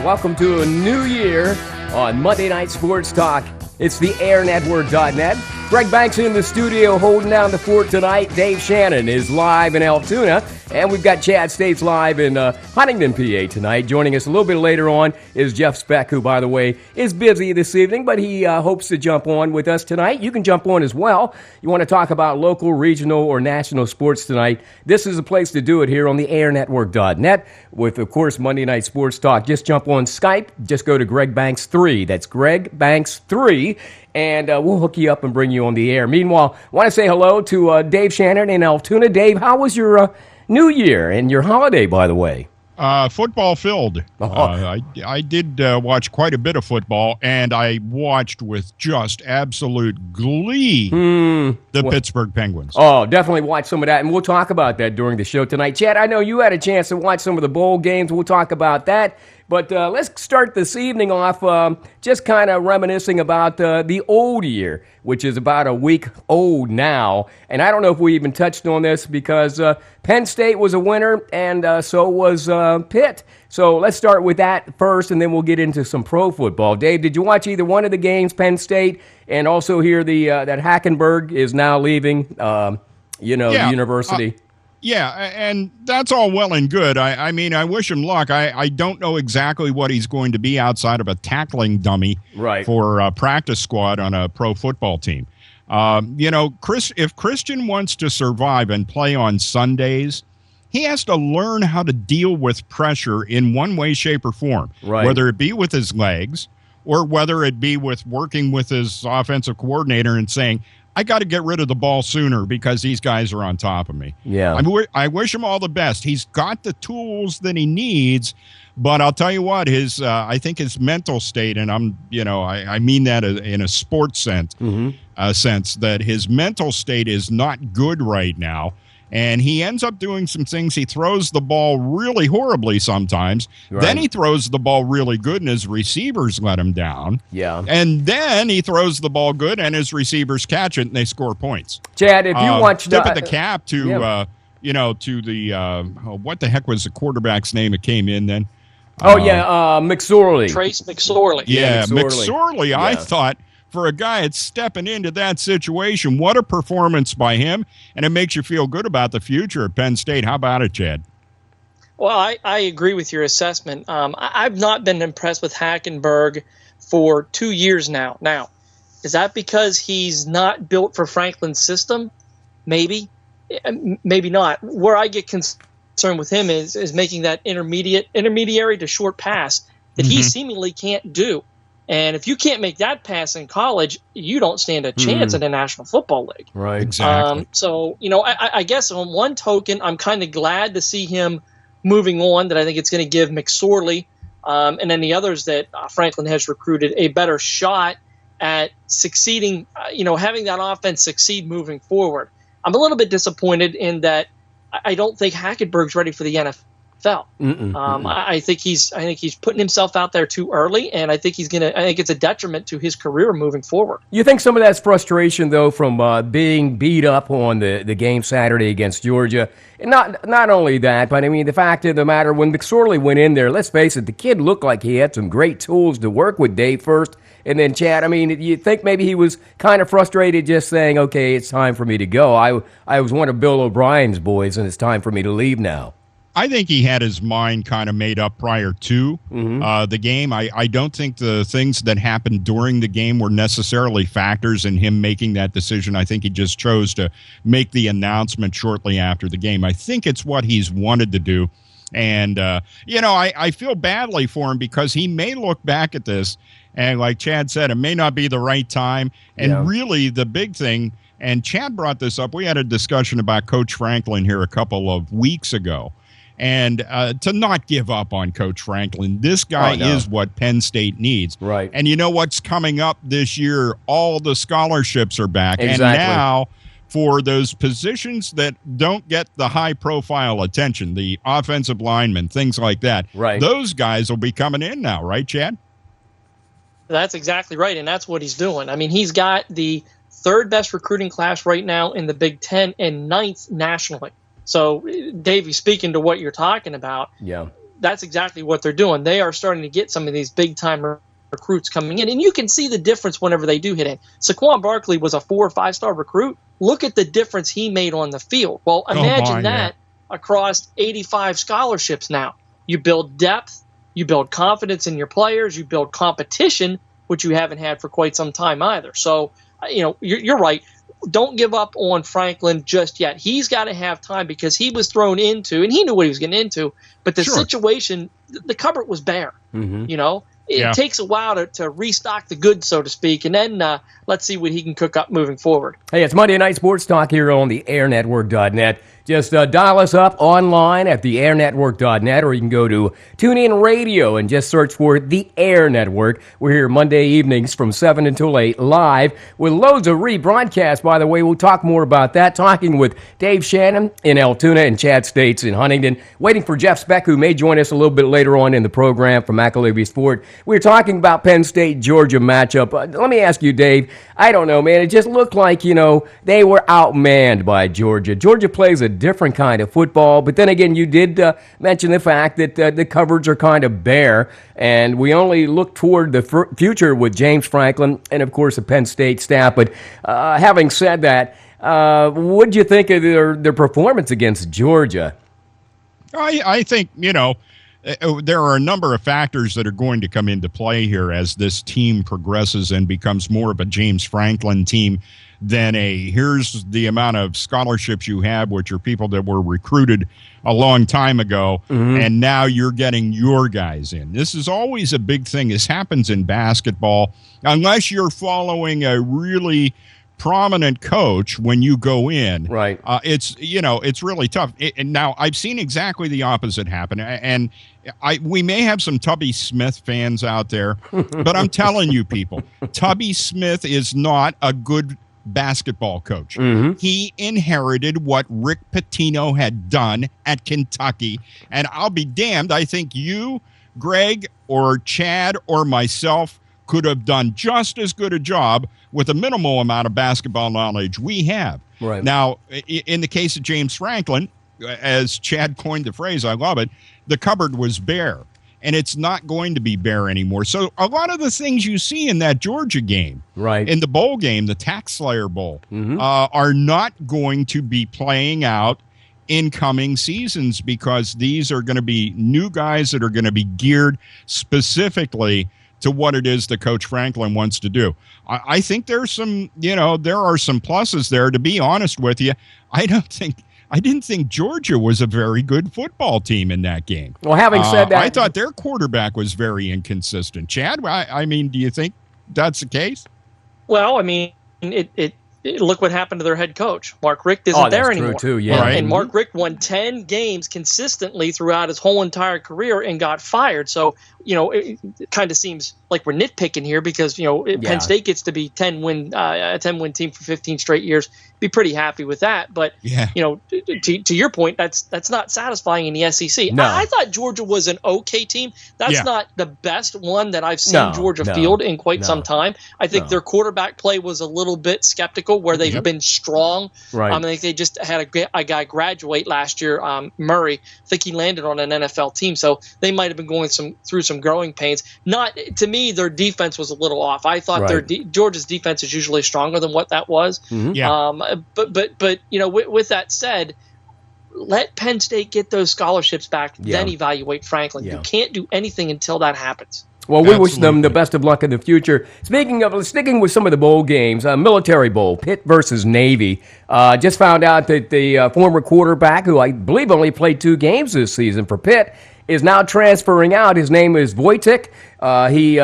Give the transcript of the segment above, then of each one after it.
Welcome to a new year on Monday Night Sports Talk. It's the airnetwork.net. Greg Banks in the studio holding down the fort tonight. Dave Shannon is live in Altoona. And we've got Chad States live in Huntington, PA tonight. Joining us a little bit later on is Jeff Speck, who, by the way, is busy this evening, but he hopes to jump on with us tonight. You can jump on as well. You want to talk about local, regional, or national sports tonight, this is a place to do it here on the airnetwork.net with, of course, Monday Night Sports Talk. Just jump on Skype. Just go to Greg Banks 3. That's Greg Banks 3. And we'll hook you up and bring you on the air. Meanwhile, I want to say hello to Dave Shannon in Altoona. Dave, how was your New Year and your holiday, by the way? Football filled. I did watch quite a bit of football, and I watched with just absolute glee the Pittsburgh Penguins. Oh, definitely watch some of that, and we'll talk about that during the show tonight. Chad, I know you had a chance to watch some of the bowl games. We'll talk about that. But let's start this evening off just kind of reminiscing about the old year, which is about a week old now. And I don't know if we even touched on this because Penn State was a winner, and so was Pitt. So let's start with that first, and then we'll get into some pro football. Dave, did you watch either one of the games, Penn State, and also hear that Hackenberg is now leaving, the university? Yeah, and that's all well and good. I mean, I wish him luck. I don't know exactly what he's going to be outside of a tackling dummy for a practice squad on a pro football team. If Christian wants to survive and play on Sundays, he has to learn how to deal with pressure in one way, shape, or form, whether it be with his legs or whether it be with working with his offensive coordinator and saying, I got to get rid of the ball sooner because these guys are on top of me. Yeah, I wish him all the best. He's got the tools that he needs, but I'll tell you what, I think his mental state, and I mean that in a sports sense, sense that his mental state is not good right now. And he ends up doing some things. He throws the ball really horribly sometimes. Right. Then he throws the ball really good, and his receivers let him down. Yeah. And then he throws the ball good, and his receivers catch it, and they score points. Chad, if you watched... Tip of the cap to, to the... what the heck was the quarterback's name that came in then? McSorley. Trace McSorley. Yeah, McSorley. I thought... For a guy that's stepping into that situation, what a performance by him, and it makes you feel good about the future at Penn State. How about it, Chad? Well, I agree with your assessment. I've not been impressed with Hackenberg for 2 years now. Now, is that because he's not built for Franklin's system? Maybe. Maybe not. Where I get concerned with him is making that intermediary to short pass that he seemingly can't do. And if you can't make that pass in college, you don't stand a chance in the National Football League. Right, exactly. I guess on one token, I'm kind of glad to see him moving on, that I think it's going to give McSorley and then the others that Franklin has recruited a better shot at succeeding, having that offense succeed moving forward. I'm a little bit disappointed in that I don't think Hackenberg's ready for the NFL. I think he's putting himself out there too early, and I think it's a detriment to his career moving forward. You think some of that's frustration though from being beat up on the game Saturday against Georgia, and not only that, but I mean the fact of the matter, when McSorley went in there, let's face it, the kid looked like he had some great tools to work with. Dave first, and then Chad. I mean, you think maybe he was kind of frustrated, just saying, "Okay, it's time for me to go. I was one of Bill O'Brien's boys, and it's time for me to leave now." I think he had his mind kind of made up prior to the game. I don't think the things that happened during the game were necessarily factors in him making that decision. I think he just chose to make the announcement shortly after the game. I think it's what he's wanted to do. And, I feel badly for him because he may look back at this and, like Chad said, it may not be the right time. And really the big thing, and Chad brought this up, we had a discussion about Coach Franklin here a couple of weeks ago. And to not give up on Coach Franklin. This guy is what Penn State needs. Right. And you know what's coming up this year? All the scholarships are back. Exactly. And now for those positions that don't get the high-profile attention, the offensive linemen, things like that, those guys will be coming in now, right, Chad? That's exactly right, and that's what he's doing. I mean, he's got the third best recruiting class right now in the Big Ten and ninth nationally. So, Davey, speaking to what you're talking about, that's exactly what they're doing. They are starting to get some of these big-time recruits coming in, and you can see the difference whenever they do hit in. Saquon Barkley was a 4- or 5-star recruit. Look at the difference he made on the field. Well, imagine that across 85 scholarships now. You build depth, you build confidence in your players, you build competition, which you haven't had for quite some time either. So, you're right. Don't give up on Franklin just yet. He's got to have time because he was thrown into, and he knew what he was getting into, but the situation, the cupboard was bare. It takes a while to restock the goods, so to speak, and then let's see what he can cook up moving forward. Hey, it's Monday Night Sports Talk here on the airnetwork.net. Just dial us up online at theairnetwork.net, or you can go to TuneIn Radio and just search for The Air Network. We're here Monday evenings from 7 until 8 live with loads of rebroadcasts, by the way. We'll talk more about that. Talking with Dave Shannon in Altoona and Chad States in Huntington. Waiting for Jeff Speck, who may join us a little bit later on in the program from McAlevey Sport. We're talking about Penn State-Georgia matchup. Let me ask you, Dave, I don't know, man. It just looked like, they were outmanned by Georgia. Georgia plays a different kind of football, but then again, you did mention the fact that the cupboards are kind of bare, and we only look toward the future with James Franklin and, of course, the Penn State staff. But having said that, what did you think of their performance against Georgia? I think, there are a number of factors that are going to come into play here as this team progresses and becomes more of a James Franklin team than here's the amount of scholarships you have, which are people that were recruited a long time ago, and now you're getting your guys in. This is always a big thing. This happens in basketball. Unless you're following a really prominent coach when you go in, right? It's really tough. Now I've seen exactly the opposite happen, and we may have some Tubby Smith fans out there, but I'm telling you, people, Tubby Smith is not a good basketball coach. He inherited what Rick Pitino had done at Kentucky, and I'll be damned, I think you, Greg, or Chad, or myself could have done just as good a job with a minimal amount of basketball knowledge we have. Right. Now, in the case of James Franklin, as Chad coined the phrase, I love it, the cupboard was bare, and it's not going to be bare anymore. So a lot of the things you see in that Georgia game, right, in the bowl game, the Tax Slayer Bowl, are not going to be playing out in coming seasons, because these are going to be new guys that are going to be geared specifically to what it is that Coach Franklin wants to do. I think there's some, there are some pluses there. To be honest with you, I didn't think Georgia was a very good football team in that game. Well, having said that, I thought their quarterback was very inconsistent. Chad, I mean, do you think that's the case? Well, I mean, look what happened to their head coach. Mark Richt isn't there anymore. True too, yeah. And Mark Richt won 10 games consistently throughout his whole entire career and got fired. So, it kind of seems like we're nitpicking here because, Penn State gets to be a 10-win team for 15 straight years. Be pretty happy with that. But, to your point, that's not satisfying in the SEC. No. I thought Georgia was an okay team. That's not the best one that I've seen Georgia field in quite some time. I think their quarterback play was a little bit skeptical, where they've been strong. Right. I think they just had a guy graduate last year, Murray. I think he landed on an NFL team, so they might have been going through some growing pains. Not to me, their defense was a little off. I thought Georgia's defense is usually stronger than what that was. But with that said, let Penn State get those scholarships back, then evaluate Franklin. You can't do anything until that happens. Well, we wish them the best of luck in the future. Speaking of, sticking with some of the bowl games, Military Bowl, Pitt versus Navy. Just found out that the former quarterback, who I believe only played 2 games this season for Pitt, is now transferring out. His name is Wojtek. He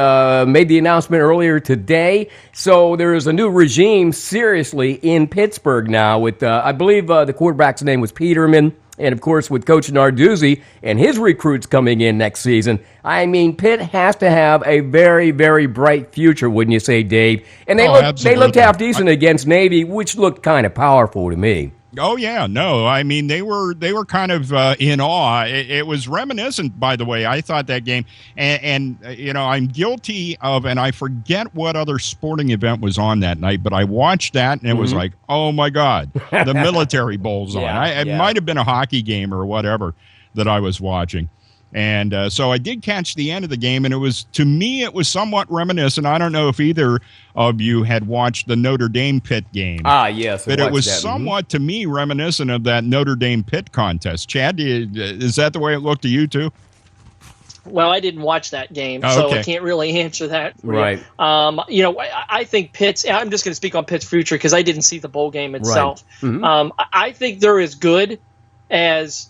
made the announcement earlier today. So there is a new regime, seriously, in Pittsburgh now with, I believe the quarterback's name was Peterman. And, of course, with Coach Narduzzi and his recruits coming in next season, I mean, Pitt has to have a very, very bright future, wouldn't you say, Dave? And they looked half decent against Navy, which looked kind of powerful to me. Oh, yeah. No, I mean, they were kind of in awe. It was reminiscent, by the way. I thought that game. And I'm guilty of, and I forget what other sporting event was on that night, but I watched that, and it was like, oh, my God, the Military Bowl's on. It might have been a hockey game or whatever that I was watching. And so I did catch the end of the game, and to me, it was somewhat reminiscent. I don't know if either of you had watched the Notre Dame Pitt game. Yes. But it was somewhat, to me, reminiscent of that Notre Dame Pitt contest. Chad, is that the way it looked to you, too? Well, I didn't watch that game, Oh, so okay. I can't really answer that. Right. I think Pitt's. I'm just going to speak on Pitt's future because I didn't see the bowl game itself. Right. Mm-hmm. I think they're as good as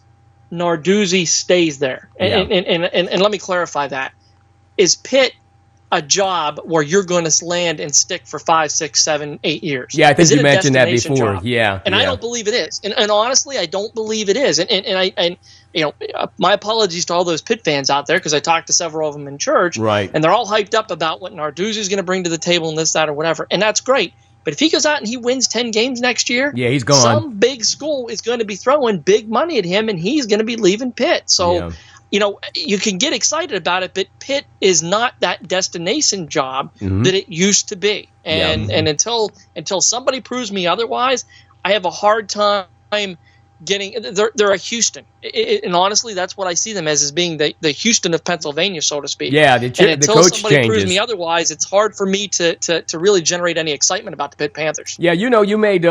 Narduzzi stays there. And let me clarify that. Is Pitt a job where you're going to land and stick for 5, 6, 7, 8 years? Yeah, I think you mentioned that before. Job? Yeah. And I don't believe it is. And honestly, I don't believe it is. And my apologies to all those Pitt fans out there because I talked to several of them in church. Right. And they're all hyped up about what Narduzzi is going to bring to the table and this, that, or whatever. And that's great. But if he goes out and he wins 10 games next year, yeah, he's gone. Some big school is going to be throwing big money at him, and he's going to be leaving Pitt. So, you can get excited about it, but Pitt is not that destination job that it used to be. And until somebody proves me otherwise, I have a hard time getting. They're a Houston, and honestly, that's what I see them as being the Houston of Pennsylvania, so to speak. Yeah, and the until coach somebody changes. proves me otherwise, it's hard for me to really generate any excitement about the Pitt Panthers. Yeah, you made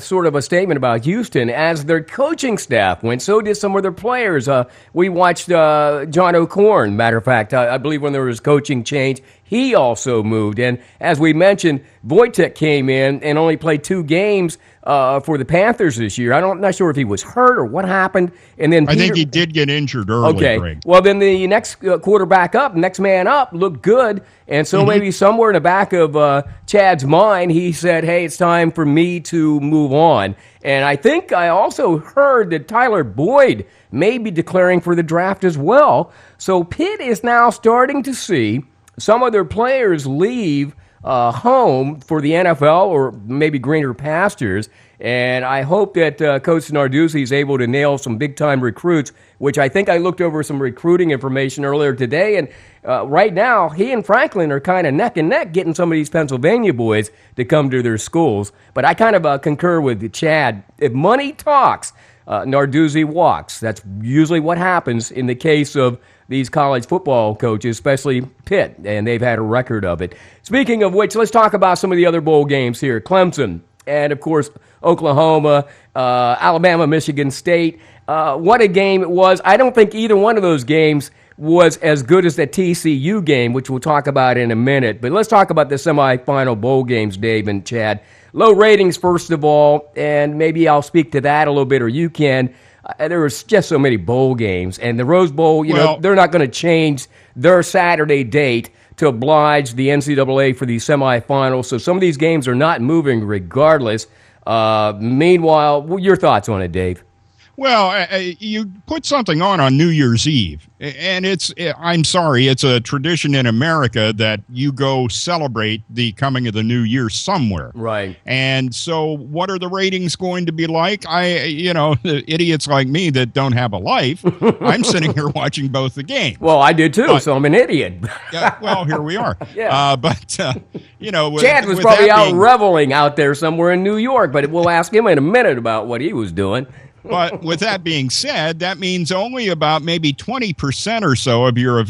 sort of a statement about Houston as their coaching staff went. So did some of their players. We watched John O'Korn. Matter of fact, I believe when there was coaching change, he also moved. And as we mentioned, Wojtek came in and only played 2 games for the Panthers this year. I'm not sure if he was hurt or what happened. And then I think he did get injured early. Okay. Greg. Well, then the next quarterback up, next man up, looked good. And so maybe somewhere in the back of Chad's mind, he said, hey, it's time for me to move on. And I think I also heard that Tyler Boyd may be declaring for the draft as well. So Pitt is now starting to see some of their players leave home for the NFL or maybe greener pastures. And I hope that Coach Narduzzi is able to nail some big-time recruits, which I think I looked over some recruiting information earlier today. And right now, he and Franklin are kind of neck and neck getting some of these Pennsylvania boys to come to their schools. But I kind of concur with Chad. If money talks, Narduzzi walks. That's usually what happens in the case of these college football coaches, especially Pitt, and they've had a record of it. Speaking of which, let's talk about some of the other bowl games here. Clemson and, of course, Oklahoma, Alabama, Michigan State. What a game it was. I don't think either one of those games was as good as the TCU game, which we'll talk about in a minute. But let's talk about the semifinal bowl games, Dave and Chad. Low ratings, first of all, and maybe I'll speak to that a little bit, or you can. There was just so many bowl games. And the Rose Bowl, they're not going to change their Saturday date to oblige the NCAA for these semifinals. So some of these games are not moving regardless. Meanwhile, your thoughts on it, Dave? Well, you put something on New Year's Eve, and I'm sorry, it's a tradition in America that you go celebrate the coming of the new year somewhere. Right. And so what are the ratings going to be like? The idiots like me that don't have a life, I'm sitting here watching both the games. Well, I did too, so I'm an idiot. Well, here we are. Yeah. Chad was probably out reveling out there somewhere in New York, but we'll ask him in a minute about what he was doing. But with that being said, that means only about maybe 20% or so of your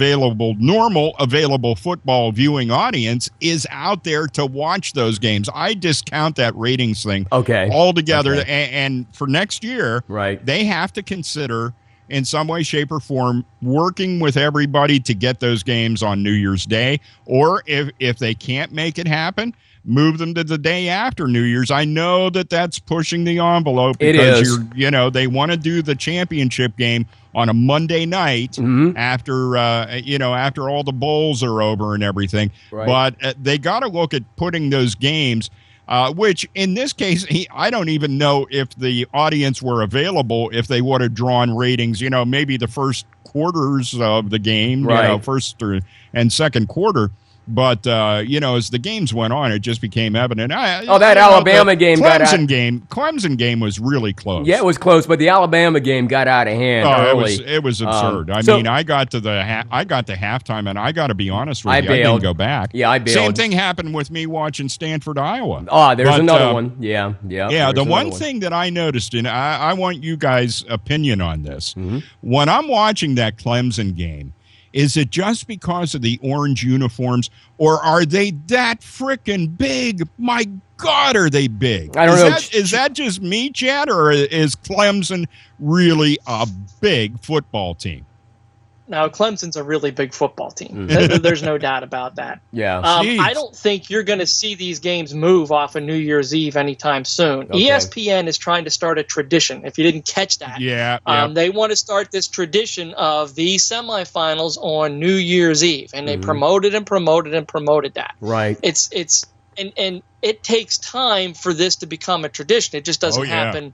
normal available football viewing audience is out there to watch those games. I discount that ratings thing altogether. Okay. And for next year, right, they have to consider in some way, shape, or form working with everybody to get those games on New Year's Day. Or if they can't make it happen, move them to the day after New Year's. I know that's pushing the envelope because they want to do the championship game on a Monday night after all the bowls are over and everything. Right. But they got to look at putting those games, which in this case, I don't even know if the audience were available if they would have drawn ratings. Maybe the first quarters of the game, right, first and second quarter. But, as the games went on, it just became evident. That Alabama game got out. Clemson game was really close. Yeah, it was close, but the Alabama game got out of hand early. It was absurd. I got to halftime, and I got to be honest with you, I didn't go back. Yeah, I bailed. Same thing happened with me watching Stanford, Iowa. There's another one. Yeah. The one thing that I noticed, and I want you guys' opinion on this. Mm-hmm. When I'm watching that Clemson game, is it just because of the orange uniforms, or are they that frickin' big? My God, are they big? I don't know. Is that just me, Chad, or is Clemson really a big football team? Now, Clemson's a really big football team. There's no doubt about that. Yeah. I don't think you're going to see these games move off of New Year's Eve anytime soon. Okay. ESPN is trying to start a tradition. If you didn't catch that, they want to start this tradition of the semifinals on New Year's Eve, and they promoted that. Right. And it takes time for this to become a tradition. It just doesn't happen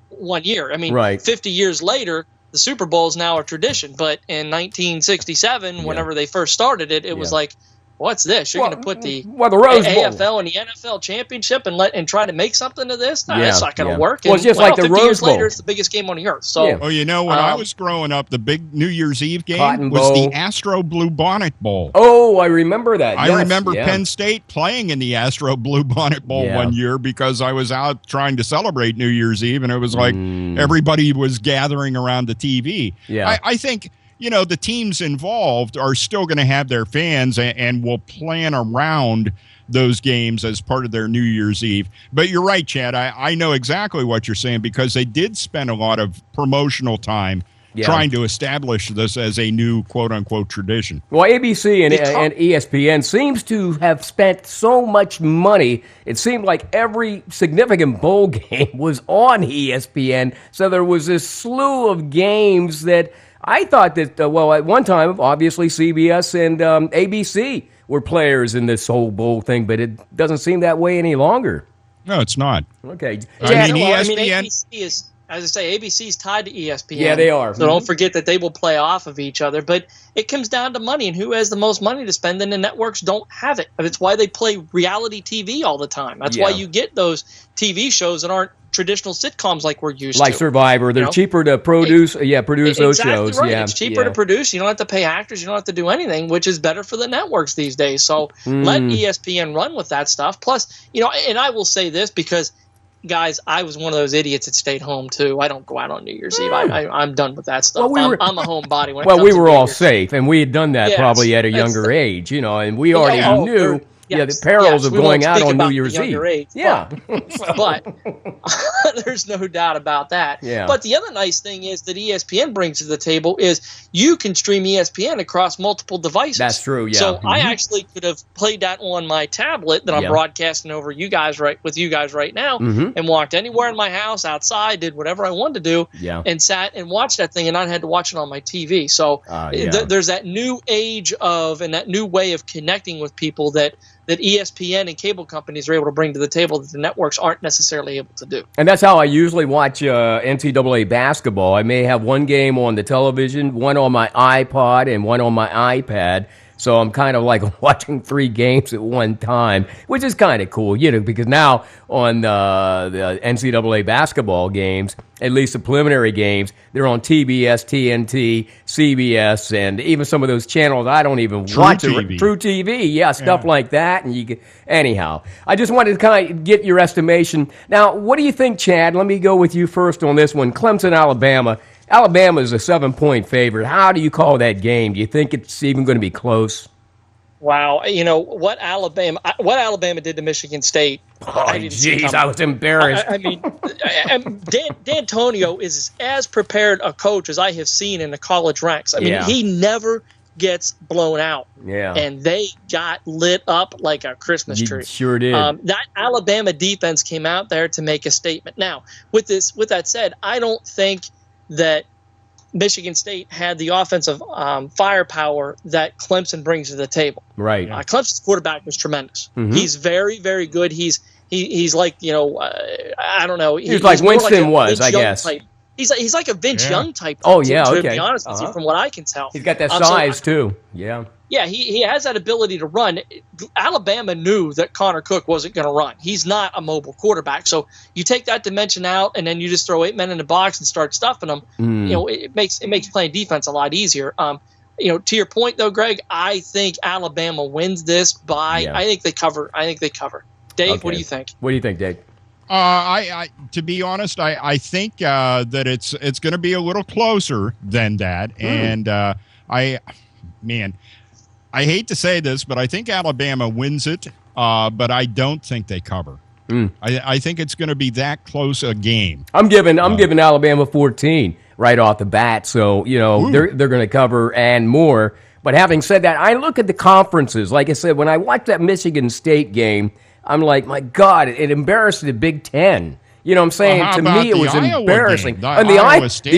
one year. I mean, 50 years later, the Super Bowl is now a tradition, but in 1967, whenever they first started it, it was like, what's this? You're going to put the Rose Bowl, AFL and the NFL championship and try to make something of this? No, that's not going to work. Well, it's just like the 50 Rose years Bowl. later, it's the biggest game on the earth. So, when I was growing up, the big New Year's Eve game was the Astro Blue Bonnet Bowl. Oh, I remember that. I remember Penn State playing in the Astro Blue Bonnet Bowl one year because I was out trying to celebrate New Year's Eve, and it was like everybody was gathering around the TV. Yeah. I think the teams involved are still going to have their fans and will plan around those games as part of their New Year's Eve. But you're right, Chad. I know exactly what you're saying because they did spend a lot of promotional time trying to establish this as a new quote-unquote tradition. Well, ABC and ESPN seems to have spent so much money. It seemed like every significant bowl game was on ESPN. So there was this slew of games that I thought that, at one time, obviously CBS and ABC were players in this whole bowl thing, but it doesn't seem that way any longer. No, it's not. Okay. ESPN, ABC is, as I say, ABC is tied to ESPN. Yeah, they are. So don't forget that they will play off of each other. But it comes down to money, and who has the most money to spend, and the networks don't have it. That's why they play reality TV all the time. That's why you get those TV shows that aren't traditional sitcoms like we're used to. Like Survivor. They're cheaper to produce those shows. Right. Yeah, it's cheaper to produce. You don't have to pay actors. You don't have to do anything, which is better for the networks these days. So let ESPN run with that stuff. Plus, and I will say this because, guys, I was one of those idiots that stayed home too. I don't go out on New Year's Eve. I'm done with that stuff. I'm a homebody. We were all safe, and we had done that probably at a younger age, and we already knew. The perils of going out on New Year's Eve. Age, but there's no doubt about that. Yeah. But the other nice thing is that ESPN brings to the table is you can stream ESPN across multiple devices. That's true. Yeah. So I actually could have played that on my tablet that I'm broadcasting over with you guys right now, and walked anywhere in my house, outside, did whatever I wanted to do, and sat and watched that thing, and I had to watch it on my TV. So there's that new age and that new way of connecting with people that ESPN and cable companies are able to bring to the table that the networks aren't necessarily able to do. And that's how I usually watch NCAA basketball. I may have one game on the television, one on my iPod, and one on my iPad. So I'm kind of like watching 3 games at one time, which is kind of cool, because now on the NCAA basketball games, at least the preliminary games, they're on TBS, TNT, CBS, and even some of those channels I don't even watch. True TV, stuff like that. And anyhow, I just wanted to kind of get your estimation. Now, what do you think, Chad? Let me go with you first on this one. Clemson, Alabama. Alabama is a 7-point favorite. How do you call that game? Do you think it's even going to be close? Wow, what Alabama did to Michigan State. I was embarrassed. I mean, D'Antonio is as prepared a coach as I have seen in the college ranks. I mean, he never gets blown out. Yeah, and they got lit up like a Christmas tree. Sure did. That Alabama defense came out there to make a statement. Now, with that said, I don't think that Michigan State had the offensive firepower that Clemson brings to the table. Right. Clemson's quarterback was tremendous. He's very, very good. He's like, I don't know. He's like Winston was, I guess. Type. He's like a Vince Young type. Oh, yeah, to okay. be honest with you, from what I can tell. He's got that size, too. Yeah. Yeah, he has that ability to run. Alabama knew that Connor Cook wasn't going to run. He's not a mobile quarterback. So you take that dimension out, and then you just throw 8 men in the box and start stuffing them. It makes playing defense a lot easier. To your point, though, Greg, I think Alabama wins this by. I think they cover. Dave, Okay. What do you think? What do you think, Dave? To be honest, I think that it's going to be a little closer than that, and I hate to say this, but I think Alabama wins it, but I don't think they cover. I think it's going to be that close a game. I'm giving Alabama 14 right off the bat, so they're going to cover and more. But having said that, I look at the conferences. Like I said, when I watched that Michigan State game, I'm like, my God, it embarrassed the Big Ten. You know what I'm saying? Well, to me, it was embarrassing. And the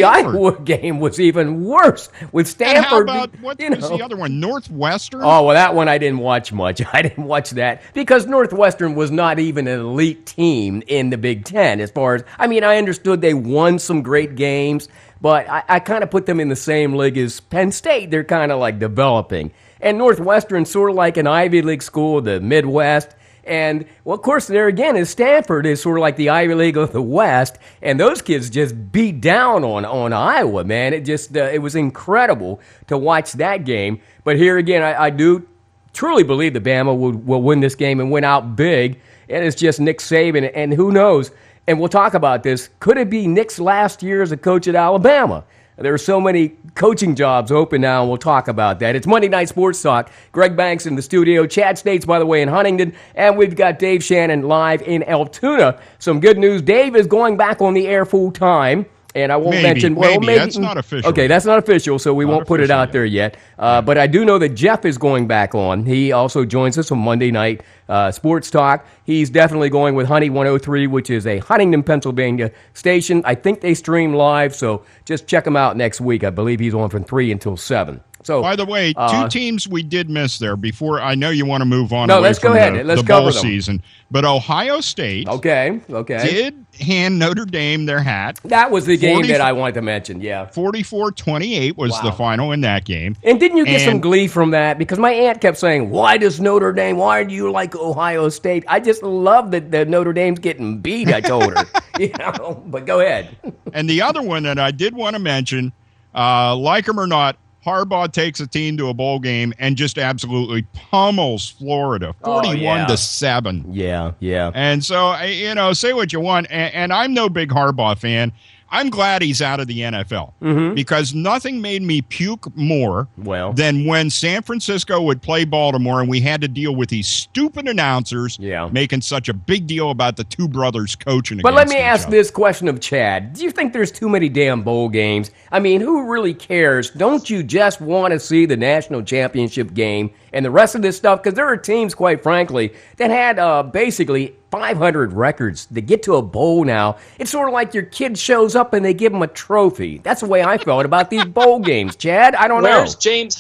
Iowa game was even worse with Stanford. And how about what was the other one? Northwestern? Oh, well, that one I didn't watch much. I didn't watch that because Northwestern was not even an elite team in the Big Ten. As far as, I understood they won some great games, but I kind of put them in the same league as Penn State. They're kind of like developing. And Northwestern's sort of like an Ivy League school, the Midwest. And, well, of course, there again is Stanford is sort of like the Ivy League of the West, and those kids just beat down on Iowa, man. It just it was incredible to watch that game. But here again, I do truly believe that Bama will win this game and win out big, and it's just Nick Saban, and who knows, and we'll talk about this, could it be Nick's last year as a coach at Alabama? There are so many coaching jobs open now, and we'll talk about that. It's Monday Night Sports Talk. Greg Banks in the studio. Chad States, by the way, in Huntington. And we've got Dave Shannon live in Altoona. Some good news. Dave is going back on the air full time. And I won't mention. Well, maybe that's not official. Okay, that's not official, so we won't put it out there yet. But I do know that Jeff is going back on. He also joins us on Monday Night Sports Talk. He's definitely going with Honey 103, which is a Huntington, Pennsylvania station. I think they stream live, so just check him out next week. I believe he's on from 3 until 7. So, by the way, two teams we did miss there before. I know you want to move on. No, let's go ahead. Let's the cover bowl them. Season, but Ohio State. Okay. Did hand Notre Dame their hat. That was the game that I wanted to mention. Yeah, 44-28 was the final in that game. And didn't you get some glee from that? Because my aunt kept saying, "Why does Notre Dame? Why do you like Ohio State?" I just love that Notre Dame's getting beat. I told her, But go ahead. And the other one that I did want to mention, like them or not, Harbaugh takes a team to a bowl game and just absolutely pummels Florida, 41-7. Yeah. And so, say what you want, and I'm no big Harbaugh fan. I'm glad he's out of the NFL because nothing made me puke more than when San Francisco would play Baltimore and we had to deal with these stupid announcers making such a big deal about the two brothers coaching against each other. But let me ask this question of Chad. Do you think there's too many damn bowl games? I mean, who really cares? Don't you just want to see the national championship game and the rest of this stuff? Because there are teams, quite frankly, that had basically 500 records to get to a bowl now. It's sort of like your kid shows up and they give him a trophy. That's the way I felt about these bowl games, Chad. I don't know. Where's James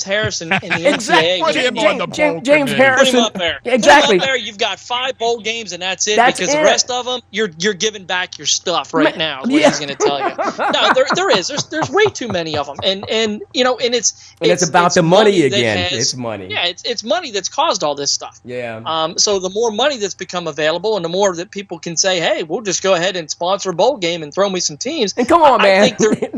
Harrison in the NCAA? Put him on the bowl James committee. Put Harrison. him up there. Exactly. Put him up there. You've got 5 bowl games and that's it. That's because it. The rest of them, you're giving back your stuff right now. Is what he's going to tell you. No, there is. There's way too many of them, and it's about the money that again. It's money. Yeah, it's money that's caused all this stuff. Yeah. So the more money that's become available, and the more that people can say, "Hey, we'll just go ahead and sponsor a bowl game and throw me some teams." And come on, man.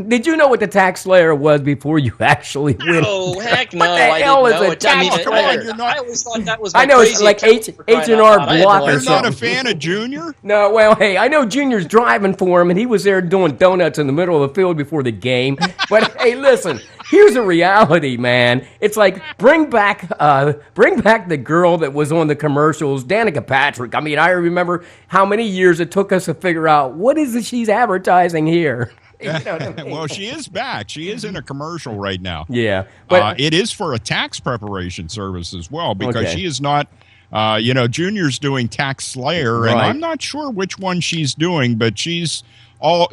Did you know what the tax layer was before you actually win? Oh, heck no. What the hell is a tax layer? I always thought that was I know it's like H&R Block or You're something. not a fan of Junior? No, well, hey, I know Junior's driving for him, and he was there doing donuts in the middle of the field before the game. But, hey, listen, here's the reality, man. It's like bring back the girl that was on the commercials, Danica Patrick. I mean, I remember how many years it took us to figure out what is it she's advertising here. You know what I mean? Well, she is back. She is in a commercial right now. Yeah. But it is for a tax preparation service as well because Okay. she is not, Junior's doing Tax Slayer, and Right. I'm not sure which one she's doing, but she's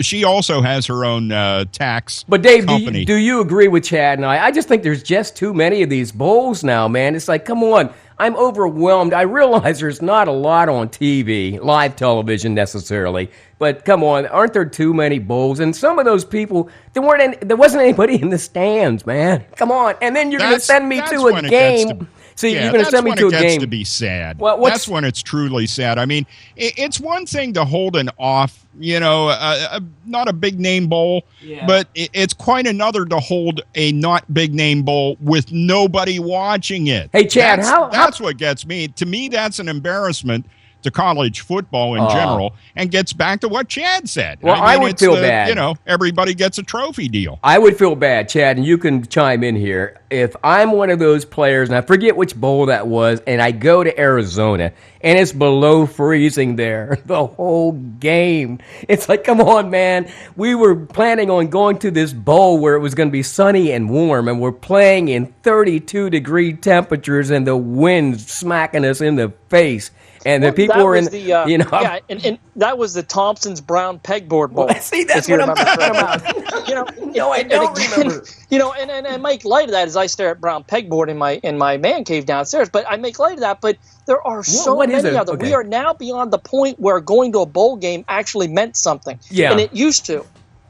she also has her own tax. But Dave, company. do you agree with Chad and I? I just think there's just too many of these bowls now, man. It's like, come on. I'm overwhelmed. I realize there's not a lot on TV, live television necessarily, but come on, aren't there too many bowls? And some of those people, there wasn't anybody in the stands, man. Come on, and then you're going to send me to a game. See, you're going to send me to a game. That's when it gets to be sad. Well, that's when it's truly sad. I mean, it's one thing to hold an off, not a big name bowl, but it's quite another to hold a not big name bowl with nobody watching it. Hey, Chad, that's what gets me. To me, that's an embarrassment to college football in general, and gets back to what Chad said. Well, I would feel bad. Everybody gets a trophy deal. I would feel bad, Chad, and you can chime in here. If I'm one of those players, and I forget which bowl that was, and I go to Arizona, and it's below freezing there the whole game. It's like, come on, man. We were planning on going to this bowl where it was going to be sunny and warm, and we're playing in 32-degree temperatures, and the wind's smacking us in the face. And the people were in, and that was the Thompson's Brown Pegboard Bowl. Well, see, that's what I'm talking about. No, I don't remember. And I make light of that as I stare at Brown Pegboard in my man cave downstairs. But I make light of that. But there are so many of them. Okay. We are now beyond the point where going to a bowl game actually meant something. Yeah. And it used to.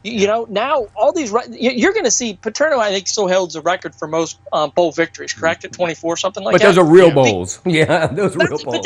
Now all these you're going to see Paterno. I think still holds the record for most bowl victories, correct? At 24, something like that. But those are real bowls. Yeah, those are real bowls. But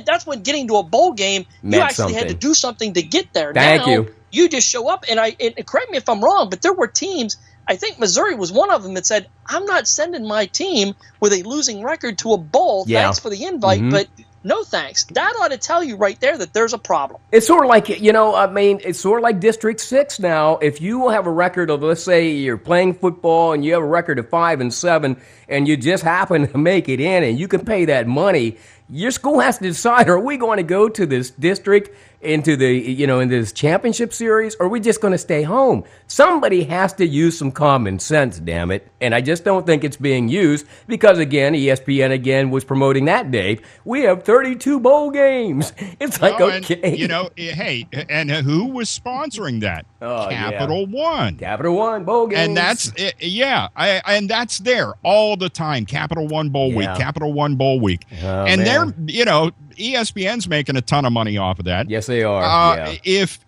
that's when getting to a bowl game, you actually had to do something to get there. Thank you. You just show up, and correct me if I'm wrong, but there were teams. I think Missouri was one of them that said, "I'm not sending my team with a losing record to a bowl. Yeah. Thanks for the invite, but." No thanks. That ought to tell you right there that there's a problem. It's sort of like, it's sort of like District 6 now. If you have a record of, let's say you're playing football and you have a record of 5-7 and you just happen to make it in and you can pay that money, your school has to decide, are we going to go to this district into the, in this championship series, or are we just going to stay home? Somebody has to use some common sense, damn it. And I just don't think it's being used because, again, ESPN again was promoting that, Dave. We have 32 bowl games. It's like, okay. Hey, and who was sponsoring that? Capital One. Capital One bowl games. And that's, and that's there all the time. Capital One bowl week, Capital One bowl week. Oh, and man. they're, ESPN's making a ton of money off of that. Yes, they are. If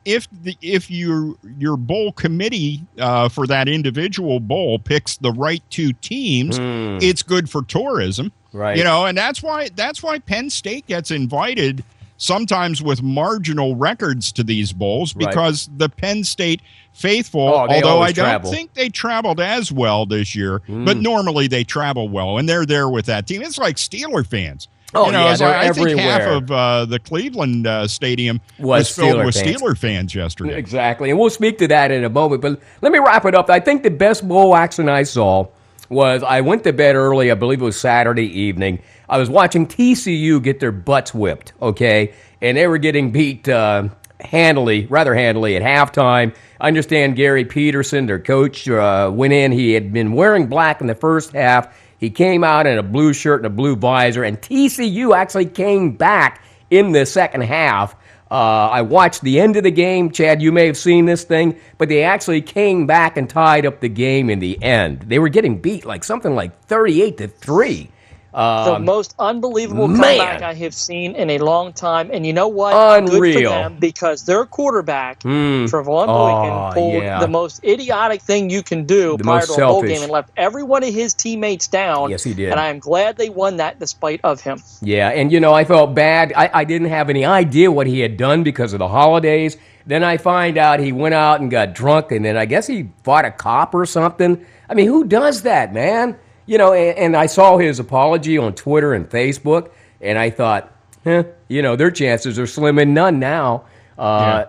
your bowl committee for that individual bowl picks the right two teams, it's good for tourism. Right. And that's why Penn State gets invited sometimes with marginal records to these bowls because the Penn State faithful, although I don't think they traveled as well this year, but normally they travel well, and they're there with that team. It's like Steeler fans. I think half of the Cleveland stadium was filled with Steeler fans yesterday. Exactly, and we'll speak to that in a moment. But let me wrap it up. I think the best bowl action I saw was I went to bed early. I believe it was Saturday evening. I was watching TCU get their butts whipped, okay? And they were getting beat rather handily at halftime. I understand Gary Peterson, their coach, went in. He had been wearing black in the first half. He came out in a blue shirt and a blue visor, and TCU actually came back in the second half. I watched the end of the game. Chad, you may have seen this thing, but they actually came back and tied up the game in the end. They were getting beat something like 38-3. The most unbelievable comeback I have seen in a long time. And you know what? Unreal. Good for them because their quarterback, Trevon Boykin, pulled the most idiotic thing you can do prior to a bowl game and left every one of his teammates down. Yes, he did. And I am glad they won that despite of him. Yeah, and I felt bad. I didn't have any idea what he had done because of the holidays. Then I find out he went out and got drunk, and then I guess he fought a cop or something. I mean, who does that, man? And I saw his apology on Twitter and Facebook, and I thought, their chances are slim and none now.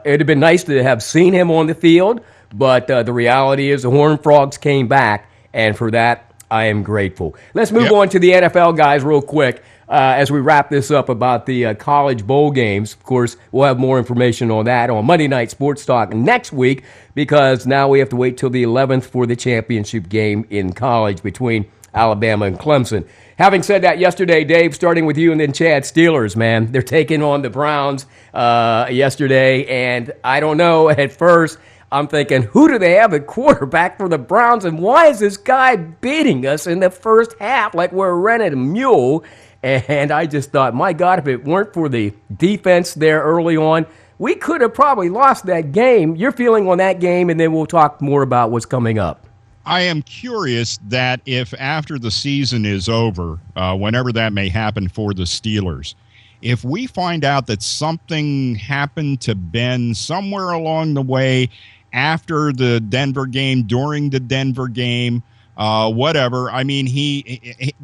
It'd have been nice to have seen him on the field, but the reality is the Horned Frogs came back, and for that, I am grateful. Let's move on to the NFL guys real quick as we wrap this up about the college bowl games. Of course, we'll have more information on that on Monday Night Sports Talk next week because now we have to wait till the 11th for the championship game in college between Alabama and Clemson. Having said that, yesterday, Dave, starting with you and then Chad, Steelers, man, they're taking on the Browns yesterday, and I don't know, at first, I'm thinking, who do they have at quarterback for the Browns, and why is this guy beating us in the first half like we're renting a mule? And I just thought, my God, if it weren't for the defense there early on, we could have probably lost that game. Your feeling on that game, and then we'll talk more about what's coming up. I am curious that if after the season is over, whenever that may happen for the Steelers, if we find out that something happened to Ben somewhere along the way after the Denver game, during the Denver game, whatever. I mean,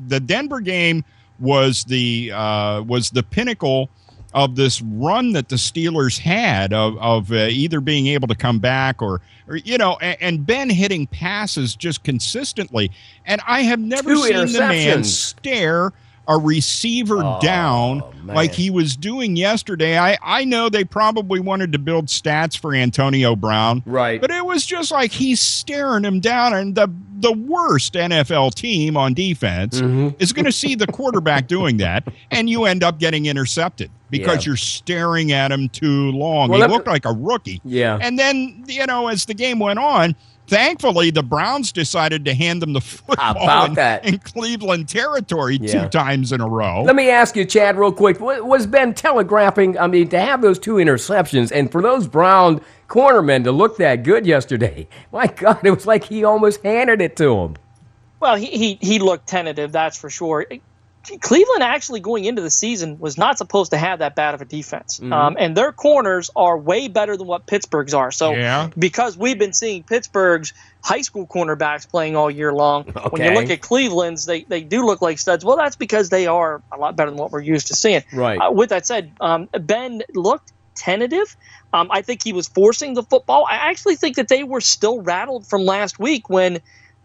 the Denver game was the pinnacle of this run that the Steelers had of either being able to come back or and Ben hitting passes just consistently. And I have never seen the man stare a receiver down like he was doing yesterday. I know they probably wanted to build stats for Antonio Brown, right? But it was just like he's staring him down, and the worst NFL team on defense is going to see the quarterback doing that, and you end up getting intercepted because you're staring at him too long. Well, he looked like a rookie. Yeah. And then, as the game went on, thankfully, the Browns decided to hand them the football in Cleveland territory 2 times in a row. Let me ask you, Chad, real quick. Was Ben telegraphing, to have those 2 interceptions and for those Brown cornermen to look that good yesterday? My God, it was like he almost handed it to him. Well, he looked tentative, that's for sure. Cleveland actually going into the season was not supposed to have that bad of a defense. And their corners are way better than what Pittsburgh's are. So because we've been seeing Pittsburgh's high school cornerbacks playing all year long, when you look at Cleveland's, they do look like studs. Well, that's because they are a lot better than what we're used to seeing. Right. With that said, Ben looked tentative. I think he was forcing the football. I actually think that they were still rattled from last week when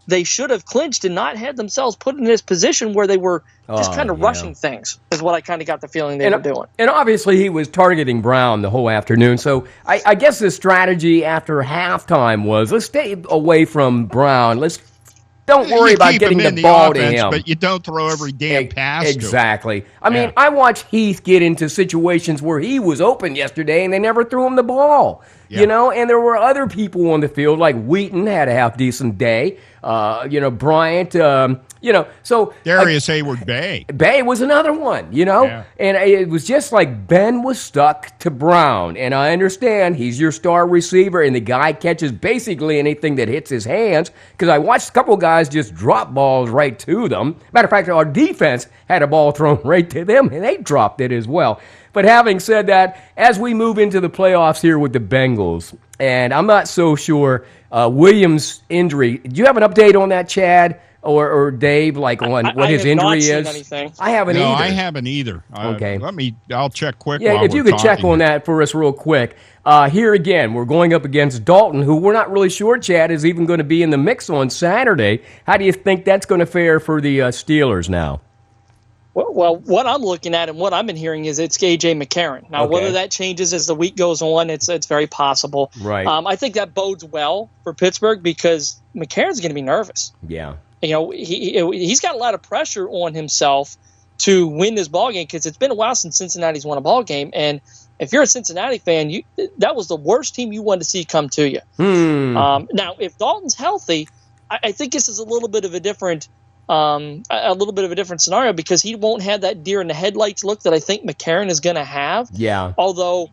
they should have clinched and not had themselves put in this position where they were just kind of rushing things, is what I kind of got the feeling they were doing. And obviously he was targeting Brown the whole afternoon. So I guess the strategy after halftime was, let's stay away from Brown. Don't worry about getting the ball offense, to him. But you don't throw every damn pass exactly. to him. I mean, I watched Heath get into situations where he was open yesterday and they never threw him the ball. And there were other people on the field, like Wheaton had a half-decent day. Bryant, so Darius Hayward-Bay. Bay was another one, and it was just like Ben was stuck to Brown. And I understand he's your star receiver, and the guy catches basically anything that hits his hands, because I watched a couple guys just drop balls right to them. Matter of fact, our defense had a ball thrown right to them, and they dropped it as well. But having said that, as we move into the playoffs here with the Bengals, and I'm not so sure Williams' injury. Do you have an update on that, Chad or Dave, on what his injury is? Anything. I haven't either. No, I haven't either. Okay. I'll check quick. Yeah, if you could check on that for us real quick. Here again, we're going up against Dalton, who we're not really sure, Chad, is even going to be in the mix on Saturday. How do you think that's going to fare for the Steelers now? Well, what I'm looking at and what I've been hearing is it's A.J. McCarron. Now, whether that changes as the week goes on, it's very possible. Right. I think that bodes well for Pittsburgh because McCarron's going to be nervous. Yeah. He's got a lot of pressure on himself to win this ballgame because it's been a while since Cincinnati's won a ballgame. And if you're a Cincinnati fan, that was the worst team you wanted to see come to you. Now, if Dalton's healthy, I think this is a little bit of a different scenario because he won't have that deer in the headlights look that I think McCarron is going to have. Yeah. Although,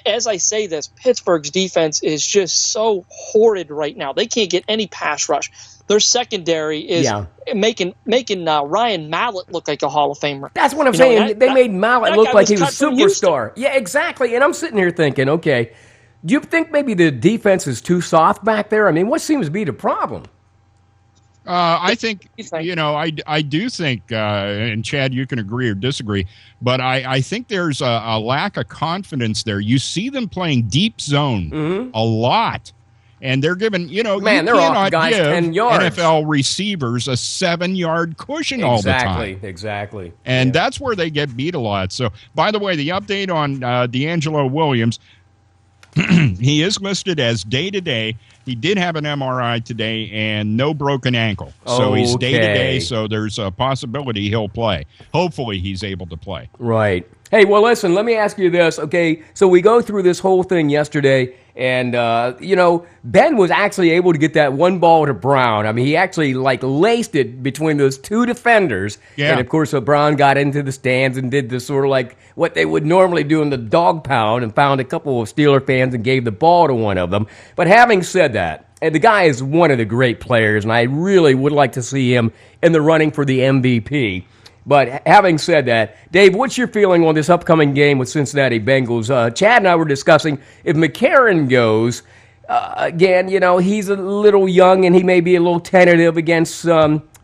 as I say this, Pittsburgh's defense is just so horrid right now. They can't get any pass rush. Their secondary is making Ryan Mallett look like a Hall of Famer. That's what I'm saying. They made Mallett look like he was a superstar. Yeah, exactly. And I'm sitting here thinking, okay, do you think maybe the defense is too soft back there? I mean, what seems to be the problem? I think, I do think, and Chad, you can agree or disagree, but I think there's a lack of confidence there. You see them playing deep zone a lot, and they're giving, you they're off guys 10 yards. NFL receivers a 7-yard cushion all the time. Exactly. And that's where they get beat a lot. So, by the way, the update on D'Angelo Williams, He is listed as day-to-day. He did have an MRI today and no broken ankle. So he's day-to-day, so there's a possibility he'll play. Hopefully he's able to play. Right. Hey, well, listen, let me ask you this. Okay, so we go through this whole thing yesterday, and, Ben was actually able to get that one ball to Brown. I mean, he actually, laced it between those two defenders. Yeah. And, of course, Brown got into the stands and did this sort of like what they would normally do in the dog pound and found a couple of Steeler fans and gave the ball to one of them. But having said that, and the guy is one of the great players, and I really would like to see him in the running for the MVP. But having said that, Dave, what's your feeling on this upcoming game with Cincinnati Bengals? Chad and I were discussing if McCarron goes, again, he's a little young and he may be a little tentative against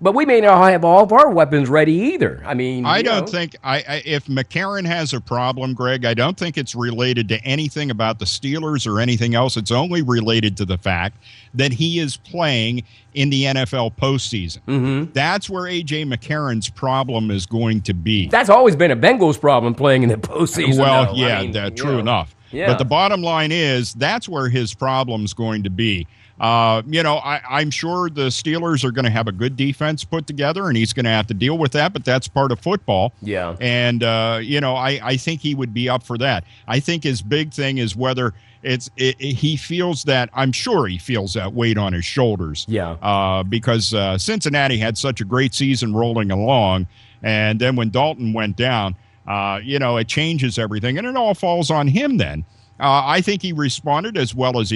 but we may not have all of our weapons ready either. I mean, I don't think if McCarron has a problem, Greg, I don't think it's related to anything about the Steelers or anything else. It's only related to the fact that he is playing in the NFL postseason. Mm-hmm. That's where A.J. McCarron's problem is going to be. That's always been a Bengals problem, playing in the postseason. Well, though. yeah, true enough. Yeah. But the bottom line is that's where his problem's going to be. I'm sure the Steelers are going to have a good defense put together, and he's going to have to deal with that, but that's part of football. Yeah. And, I think he would be up for that. I think his big thing is whether he feels that, I'm sure he feels that weight on his shoulders. Yeah. Because Cincinnati had such a great season rolling along, and then when Dalton went down, it changes everything, and it all falls on him then. I think he responded as well as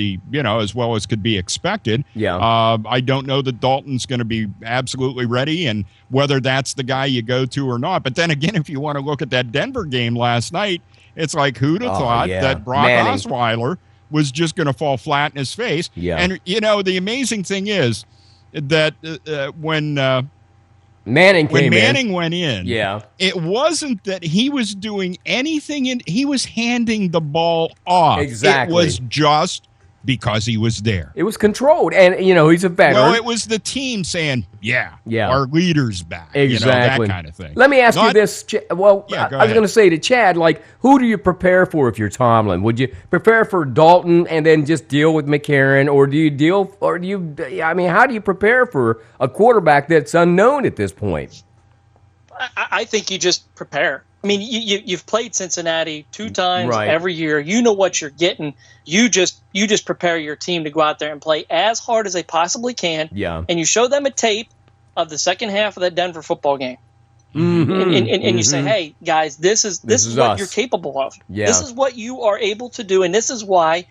could be expected. Yeah. I don't know that Dalton's going to be absolutely ready and whether that's the guy you go to or not. But then again, if you want to look at that Denver game last night, it's like who'd have thought that Brock Osweiler was just going to fall flat in his face. Yeah. And, the amazing thing is that when Manning went in, it wasn't that he was doing anything, he was handing the ball off. Exactly. It was just because he was there. It was controlled, and he's a veteran. Well, it was the team saying, our leader's back. Exactly. That kind of thing. Let me ask you this. I was going to say to Chad, who do you prepare for if you're Tomlin? Would you prepare for Dalton and then just deal with McCarron, how do you prepare for a quarterback that's unknown at this point? I think you just prepare. I mean, you've played Cincinnati 2 times right. every year. You know what you're getting. You just prepare your team to go out there and play as hard as they possibly can. Yeah. And you show them a tape of the second half of that Denver football game. Mm-hmm. And you say, hey, guys, this is what us. You're capable of. Yeah. This is what you are able to do, and this is why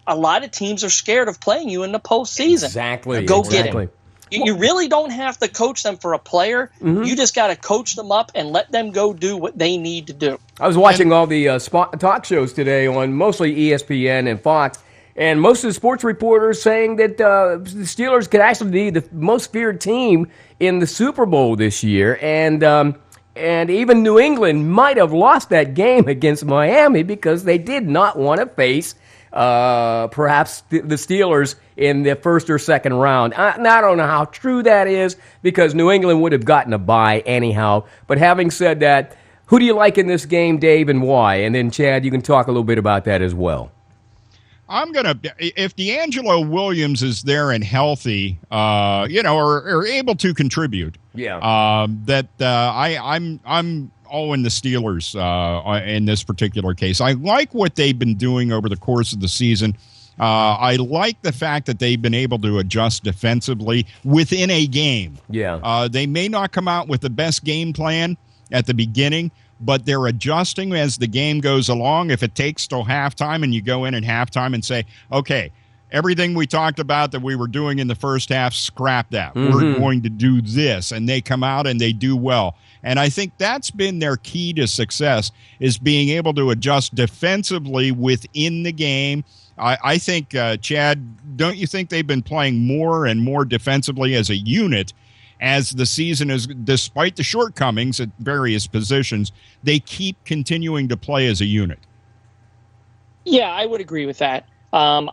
a lot of teams are scared of playing you in the postseason. Exactly. Go get it. You really don't have to coach them for a player. Mm-hmm. You just got to coach them up and let them go do what they need to do. I was watching all the talk shows today on mostly ESPN and Fox, and most of the sports reporters saying that the Steelers could actually be the most feared team in the Super Bowl this year, and even New England might have lost that game against Miami because they did not want to face perhaps the Steelers in the first or second round. I don't know how true that is because New England would have gotten a bye anyhow. But having said that, who do you like in this game, Dave, and why? And then, Chad, you can talk a little bit about that as well. If D'Angelo Williams is there and healthy, or able to contribute, I'm all in the Steelers in this particular case. I like what they've been doing over the course of the season. I like the fact that they've been able to adjust defensively within a game. Yeah. They may not come out with the best game plan at the beginning, but they're adjusting as the game goes along. If it takes till halftime and you go in at halftime and say, okay, everything we talked about that we were doing in the first half, scrap that. Mm-hmm. We're going to do this. And they come out and they do well. And I think that's been their key to success is being able to adjust defensively within the game. I think, Chad, don't you think they've been playing more and more defensively as a unit as the season is, despite the shortcomings at various positions, they keep continuing to play as a unit? Yeah, I would agree with that. Dave,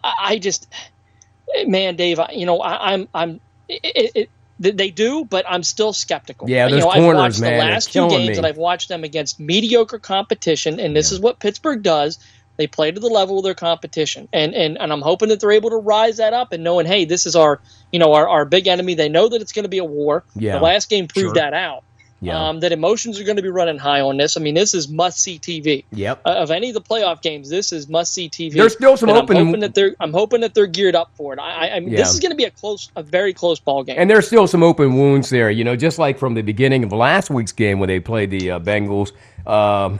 they do, but I'm still skeptical. Yeah, those I've corners, watched man, the last 2 games, and I've watched them against mediocre competition, and this is what Pittsburgh does. They play to the level of their competition, and I'm hoping that they're able to rise that up and knowing, hey, this is our big enemy. They know that it's going to be a war. Yeah. The last game proved that out. Yeah. That emotions are going to be running high on this. I mean, this is must-see TV. Yep. Of any of the playoff games, this is must-see TV. There's still some open. I'm hoping that they're geared up for it. I mean, this is going to be a very close ball game. And there's still some open wounds there. Just like from the beginning of last week's game when they played the Bengals. And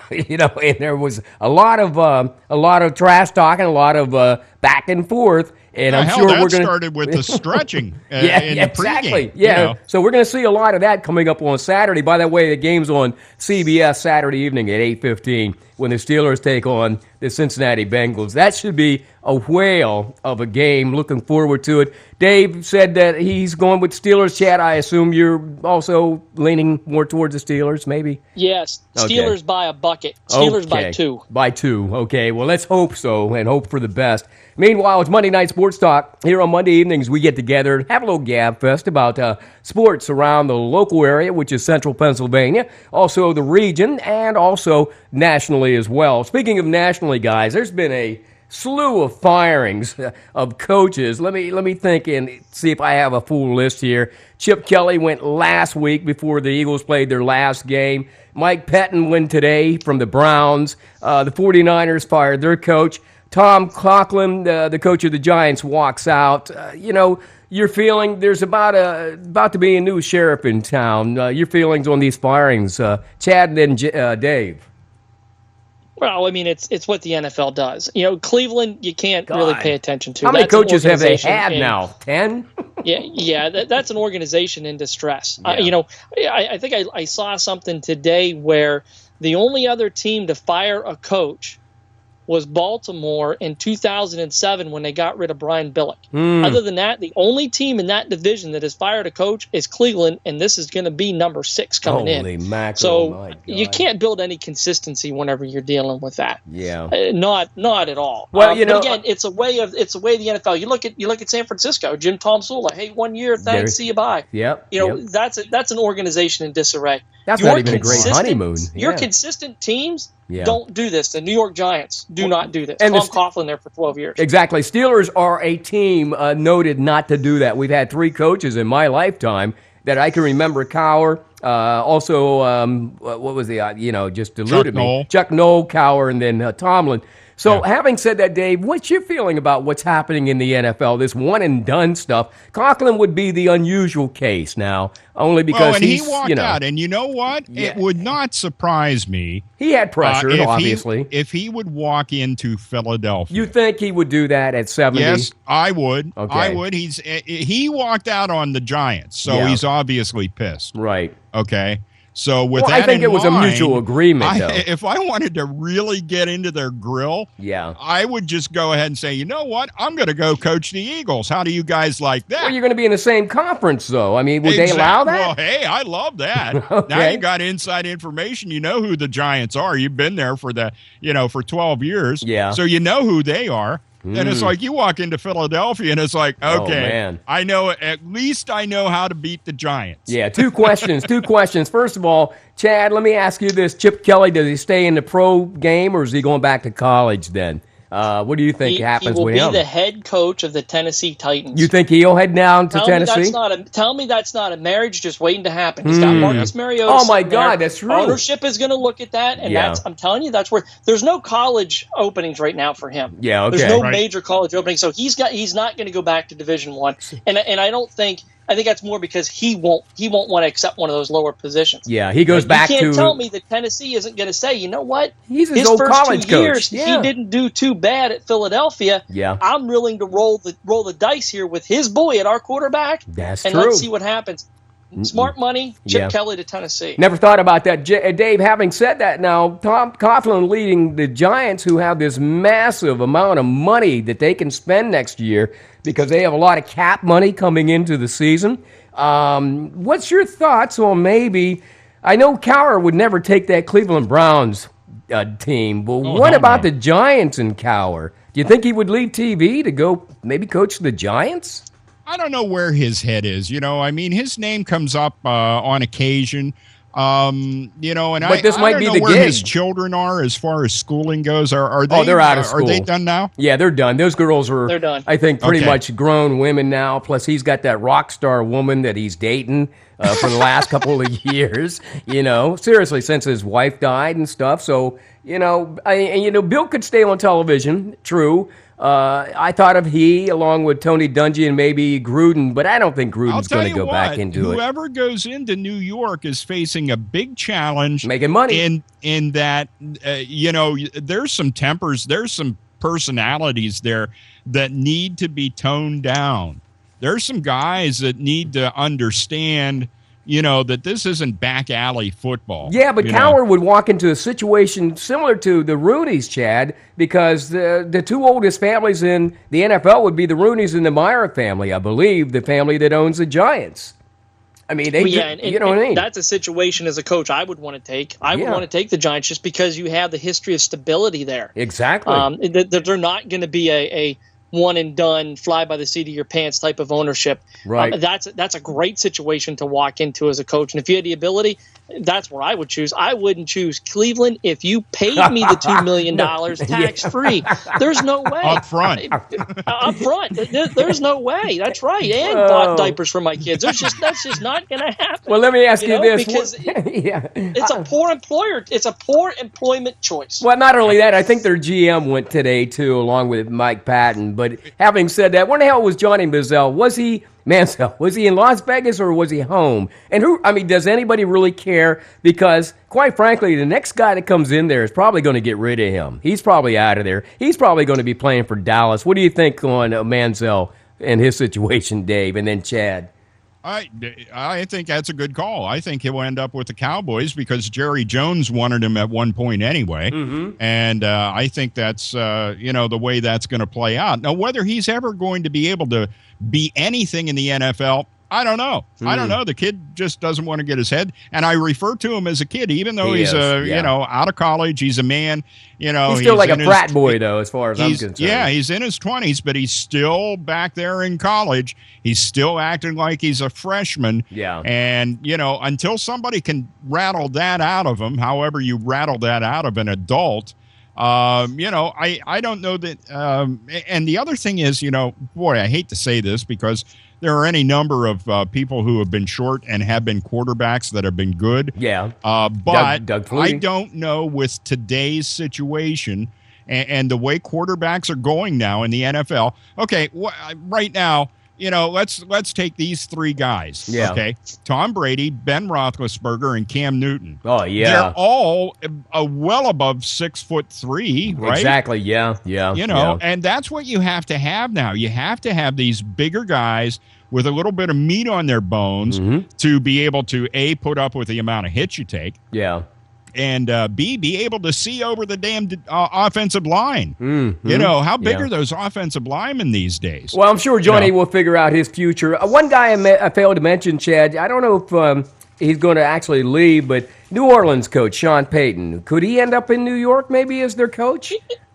there was a lot of trash talking, a lot of back and forth. And I'm sure we're going to started with the stretching. Exactly. Pregame, yeah. So we're going to see a lot of that coming up on Saturday. By the way, the game's on CBS Saturday evening at 8:15 when the Steelers take on the Cincinnati Bengals. That should be a whale of a game. Looking forward to it. Dave said that he's going with Steelers. Chad, I assume you're also leaning more towards the Steelers, maybe? Yes. Steelers by a bucket. Steelers by 2. By 2. Okay. Well, let's hope so and hope for the best. Meanwhile, it's Monday Night Sports Talk. Here on Monday evenings, we get together and have a little gab fest about sports around the local area, which is central Pennsylvania, also the region, and also nationally as well. Speaking of nationally, guys, there's been a slew of firings of coaches. Let me think and see if I have a full list here. Chip Kelly went last week before the Eagles played their last game. Mike Pettin went today from the Browns. The 49ers fired their coach. Tom Coughlin, the coach of the Giants, walks out. You're feeling there's about to be a new sheriff in town. Your feelings on these firings, Chad and then Dave. Well, I mean, it's what the NFL does. Cleveland, you can't really pay attention to. How many coaches have they had now? 10? Yeah, that's an organization in distress. Yeah. I think I saw something today where the only other team to fire a coach was Baltimore in 2007 when they got rid of Brian Billick. Other than that, the only team in that division that has fired a coach is Cleveland, and this is going to be number 6 coming in. Holy mackerel, so you can't build any consistency whenever you're dealing with that. Yeah, not at all. Well, but again, it's a way of the NFL. You look at San Francisco, Jim Tomsula. Hey, 1 year, thanks, see you bye. Yep. That's an organization in disarray. That's not even a great honeymoon. Your consistent teams don't do this. The New York Giants do not do this. And Tom Coughlin there for 12 years. Exactly. Steelers are a team noted not to do that. We've had 3 coaches in my lifetime that I can remember. Cowher, also, what was the, just eluded me. Chuck Noll, Cowher, and then Tomlin. So having said that, Dave, what's your feeling about what's happening in the NFL, this one-and-done stuff? Coughlin would be the unusual case now, only because he walked out. And you know what? Yeah. It would not surprise me. He had pressure, obviously. If he would walk into Philadelphia. You think he would do that at 70? Yes, I would. Okay. I would. He walked out on the Giants, so he's obviously pissed. Right. Okay. So with that I think it was mind, a mutual agreement, though. If I wanted to really get into their grill, I would just go ahead and say, you know what? I'm going to go coach the Eagles. How do you guys like that? Well, you're going to be in the same conference, though. I mean, would they allow that? Well, hey, I love that. Okay. Now you got inside information. You know who the Giants are. You've been there for for 12 years. Yeah. So you know who they are. And it's like you walk into Philadelphia and it's like, okay, I know, at least I know how to beat the Giants. Yeah, 2 questions. 2 questions. First of all, Chad, let me ask you this. Chip Kelly, does he stay in the pro game or is he going back to college then? What do you think happens with him? He will be the head coach of the Tennessee Titans. You think he'll head down to Tennessee? Tell me that's not a marriage just waiting to happen. He's got Marcus Mariota. Oh, my God, that's true. Ownership is going to look at that, and I'm telling you, that's where there's no college openings right now for him. Yeah, okay. There's no major college openings, so he's not going to go back to Division I. And I don't think. I think that's more because he won't want to accept one of those lower positions. Yeah, he goes back to. You can't tell me that Tennessee isn't going to say, you know what? He's his old first college 2 years, coach. he didn't do too bad at Philadelphia. Yeah, I'm willing to roll the dice here with his boy at our quarterback. That's and true. Let's see what happens. Smart money, Chip Kelly to Tennessee. Never thought about that. Dave, having said that now, Tom Coughlin leading the Giants, who have this massive amount of money that they can spend next year because they have a lot of cap money coming into the season. What's your thoughts on maybe, I know Cowher would never take that Cleveland Browns team, but what about the Giants and Cowher? Do you think he would leave TV to go maybe coach the Giants? I don't know where his head is. I mean, his name comes up on occasion. You know, and but this might I be don't the know where gig. his children are as far as schooling goes. Are they? Oh, they're out of school. Are they done now? Yeah, they're done. Those girls are, They're done. I think, pretty Okay. much grown women now. Plus, he's got that rock star woman that he's dating for the last couple of years. You know, seriously, since his wife died and stuff. So, Bill could stay on television. True. I thought of he along with Tony Dungy and maybe Gruden, but I don't think Gruden's going to go back into it. Whoever goes into New York is facing a big challenge, Making money. In that, there's some tempers, there's some personalities there that need to be toned down. There's some guys that need to understand, that this isn't back alley football. Yeah, but Cowher would walk into a situation similar to the Rooneys, Chad, because the two oldest families in the NFL would be the Rooneys and the Meyer family, I believe, the family that owns the Giants. I mean, you know what I mean? That's a situation as a coach I would want to take. I would want to take the Giants just because you have the history of stability there. Exactly. They're not going to be a one and done, fly by the seat of your pants type of ownership. Right. That's a great situation to walk into as a coach. And if you had the ability, that's where I would choose. I wouldn't choose Cleveland if you paid me the $2 million tax free. There's no way. Up front. Up front. There's no way. That's right. And bought diapers for my kids. That's just not going to happen. Well, let me ask you this. Because it's a poor employer. It's a poor employment choice. Well, not only that, I think their GM went today, too, along with Mike Patton. But having said that, where the hell was Johnny Manziel? Was he in Las Vegas or was he home? And does anybody really care? Because, quite frankly, the next guy that comes in there is probably going to get rid of him. He's probably out of there. He's probably going to be playing for Dallas. What do you think on Manziel and his situation, Dave? And then Chad. I think that's a good call. I think he'll end up with the Cowboys because Jerry Jones wanted him at one point anyway. Mm-hmm. And I think that's, the way that's going to play out. Now, whether he's ever going to be able to be anything in the NFL, I don't know. I don't know. The kid just doesn't want to get his head. And I refer to him as a kid, even though he's out of college. He's a man. He's still like a frat boy, though, as far as I'm concerned. Yeah, he's in his 20s, but he's still back there in college. He's still acting like he's a freshman. Yeah. And, until somebody can rattle that out of him, however you rattle that out of an adult, I don't know that. And the other thing is, I hate to say this because there are any number of people who have been short and have been quarterbacks that have been good. Yeah. But Doug I don't know with today's situation and the way quarterbacks are going now in the NFL. Okay, right now, let's take these three guys. Yeah. Okay, Tom Brady, Ben Roethlisberger, and Cam Newton. Oh yeah. They're all well above 6'3", right? Exactly. Yeah. And that's what you have to have now. You have to have these bigger guys with a little bit of meat on their bones to be able to A, put up with the amount of hits you take. Yeah. And B, be able to see over the damn offensive line. Mm-hmm. How big are those offensive linemen these days? Well, I'm sure Johnny will figure out his future. One guy I failed to mention, Chad, I don't know if he's going to actually leave, but New Orleans coach Sean Payton, could he end up in New York maybe as their coach?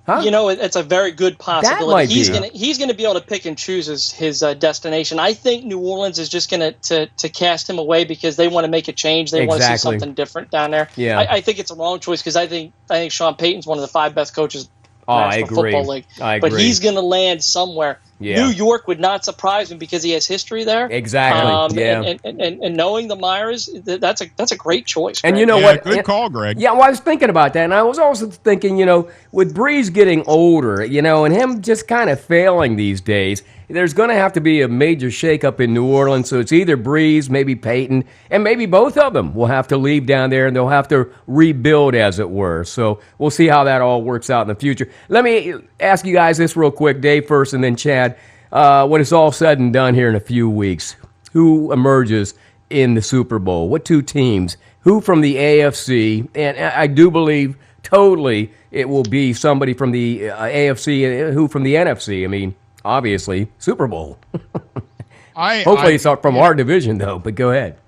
Huh? It's a very good possibility. He's going to be able to pick and choose his destination. I think New Orleans is just going to cast him away because they want to make a change. They want to see something different down there. Yeah. I think it's a wrong choice because I think Sean Payton's one of the 5 best coaches in the National Football League. I agree. But he's going to land somewhere. Yeah. New York would not surprise me because he has history there. Exactly. And knowing the Myers, that's a great choice. And Greg. you know what? Good call, Greg. Yeah, well, I was thinking about that, and I was also thinking, with Breeze getting older, and him just kind of failing these days, there's going to have to be a major shakeup in New Orleans. So it's either Breeze, maybe Peyton, and maybe both of them will have to leave down there, and they'll have to rebuild, as it were. So we'll see how that all works out in the future. Let me ask you guys this real quick, Dave first, and then Chad. When it's all said and done here in a few weeks, who emerges in the Super Bowl? What two teams? Who from the AFC? And I do believe totally it will be somebody from the AFC and who from the NFC. I mean, obviously, Super Bowl. Hopefully it's from our division, though, but go ahead.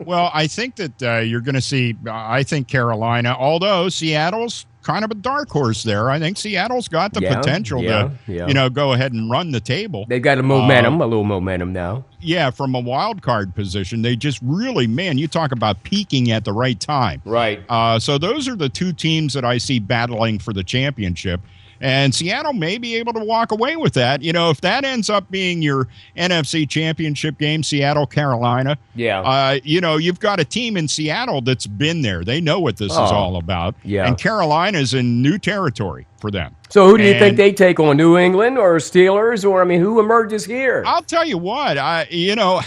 Well, I think that you're going to see, I think Carolina, although Seattle's kind of a dark horse there. I think Seattle's got the potential to, go ahead and run the table. They've got a little momentum now. Yeah, from a wild card position, they just really, man, you talk about peaking at the right time. Right. So those are the two teams that I see battling for the championship. And Seattle may be able to walk away with that. If that ends up being your NFC championship game, Seattle, Carolina, you've got a team in Seattle that's been there. They know what this is all about. Yeah. And Carolina's in new territory for them. So who do you think they take on, New England or Steelers? Or, who emerges here? I'll tell you what, you guys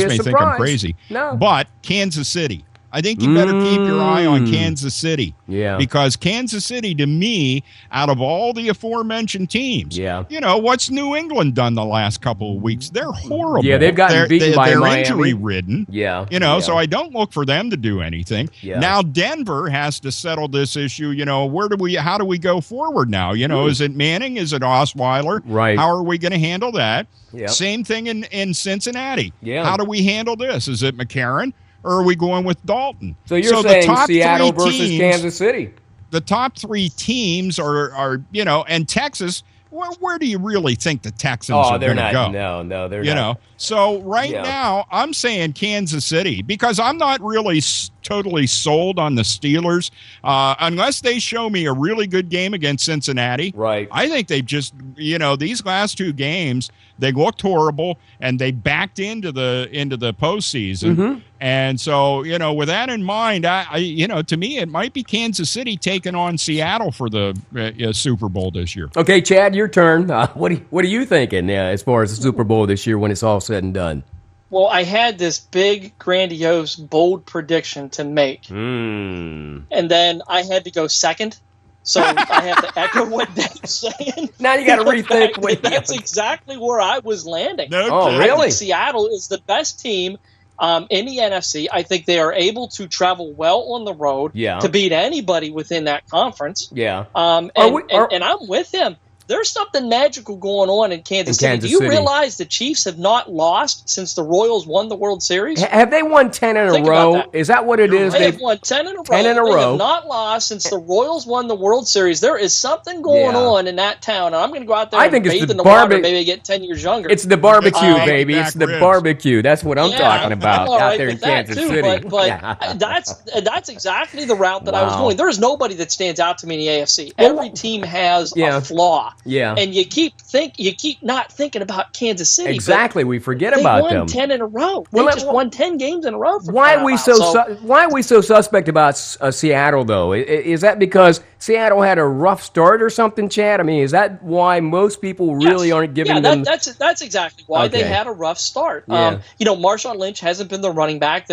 may think I'm crazy. No. But Kansas City. I think you better keep your eye on Kansas City. Yeah. Because Kansas City, to me, out of all the aforementioned teams, what's New England done the last couple of weeks? They're horrible. Yeah, they've gotten beaten by They're Miami. injury-ridden. Yeah. So I don't look for them to do anything. Yeah. Now Denver has to settle this issue. How do we go forward now? Is it Manning? Is it Osweiler? Right. How are we going to handle that? Yep. Same thing in Cincinnati. Yeah. How do we handle this? Is it McCarron? Or are we going with Dalton? So you're saying Seattle versus Kansas City? The top three teams are and Texas. Where do you really think the Texans are going to go? No, they're not. So now I'm saying Kansas City because I'm not really totally sold on the Steelers unless they show me a really good game against Cincinnati. Right. I think they've just these last two games they looked horrible and they backed into the postseason. Mm-hmm. And so, with that in mind, to me, it might be Kansas City taking on Seattle for the Super Bowl this year. Okay, Chad, your turn. What are you thinking as far as the Super Bowl this year when it's all said and done? Well, I had this big, grandiose, bold prediction to make. And then I had to go second. So I have to echo what Dave's saying. Now you got to rethink. That's exactly where I was landing. Oh, really? I think Seattle is the best team in the NFC. I think they are able to travel well on the road to beat anybody within that conference. Yeah. And I'm with him. There's something magical going on in Kansas City. Do you realize the Chiefs have not lost since the Royals won the World Series? Have they won 10 in a row? Is that what it is? They have won 10 in a row. They have not lost since the Royals won the World Series. There is something going on in that town, and I'm going to go out there and bathe in the water, maybe get 10 years younger. It's the barbecue, baby. It's the barbecue. That's what I'm talking about out there in Kansas City. But that's exactly the route that I was going. There is nobody that stands out to me in the AFC. Every team has a flaw. Yeah. And you keep not thinking about Kansas City. Exactly. We forget about them. They won 10 in a row. They just won 10 games in a row. Why are we so suspect about Seattle, though? Is that because Seattle had a rough start or something, Chad? Is that why most people really aren't giving them... That's exactly why they had a rough start. Yeah. Marshawn Lynch hasn't been the running back.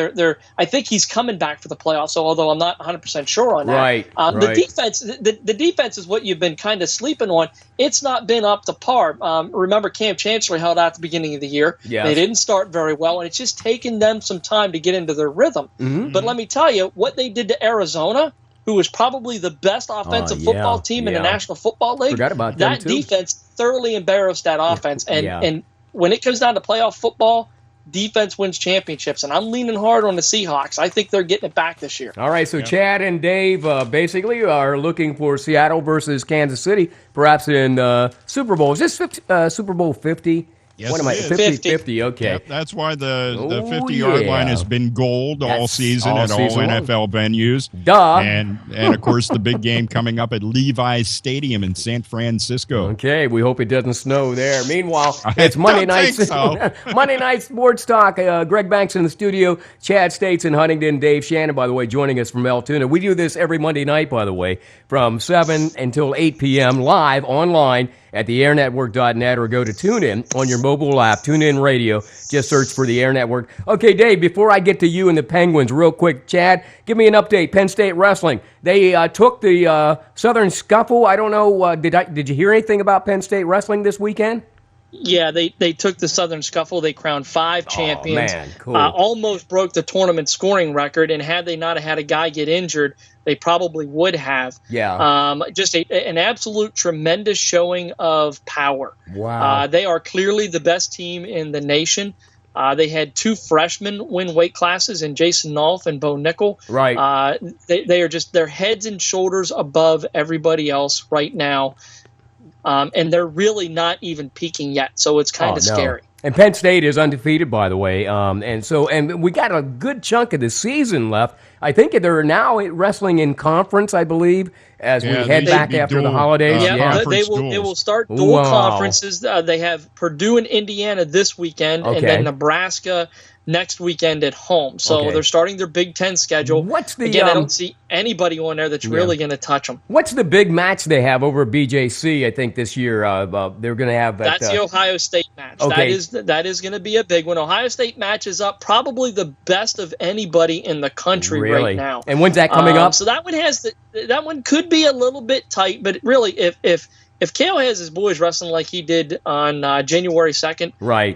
I think he's coming back for the playoffs, although I'm not 100% sure on that. Right. The defense is what you've been kind of sleeping on. It's not been up to par. Remember, Cam Chancellor held out at the beginning of the year. Yes. They didn't start very well, and it's just taken them some time to get into their rhythm. Mm-hmm. But let me tell you, what they did to Arizona, who was probably the best offensive football team in the National Football League, forgot about them too. Defense thoroughly embarrassed that offense. And when it comes down to playoff football, defense wins championships, and I'm leaning hard on the Seahawks. I think they're getting it back this year. All right, so Chad and Dave basically are looking for Seattle versus Kansas City, perhaps in Super Bowl. Is this Super Bowl 50? Yes, what am I? 50-50, okay. Yep, that's why the 50-yard line has been gold all season at all NFL venues. Duh. And of course, the big game coming up at Levi's Stadium in San Francisco. Okay, we hope it doesn't snow there. Meanwhile, it's Monday night. Monday night sports talk. Greg Banks in the studio, Chad States in Huntington, Dave Shannon, by the way, joining us from Altoona. We do this every Monday night, by the way, from 7 until 8 p.m. live online at theairnetwork.net, or go to TuneIn on your mobile app, TuneIn Radio. Just search for the Air Network. Okay, Dave, before I get to you and the Penguins, real quick, Chad, give me an update. Penn State Wrestling. They took the Southern Scuffle. I don't know, did you hear anything about Penn State Wrestling this weekend? Yeah, they took the Southern Scuffle. They crowned 5 champions. Man, cool. Almost broke the tournament scoring record, and had they not had a guy get injured, they probably would have. Yeah. Just an absolute tremendous showing of power. Wow. They are clearly the best team in the nation. They had 2 freshmen win weight classes in Jason Nolf and Bo Nickel. Right. They are just, they're heads and shoulders above everybody else right now. And they're really not even peaking yet. So it's kind of scary. And Penn State is undefeated, by the way. And we got a good chunk of the season left. I think they're now wrestling in conference, I believe, as we head back after the holidays. They will start dual conferences. They have Purdue and Indiana this weekend, and then Nebraska next weekend at home. So they're starting their Big Ten schedule. I don't see anybody on there that's really going to touch them. What's the big match they have over at BJC, I think, this year? They're going to have that. That's the Ohio State match. That is going to be a big one. Ohio State matches up probably the best of anybody in the country right now. And when's that coming up? So that one could be a little bit tight, but really, if Kale has his boys wrestling like he did on January 2nd, right?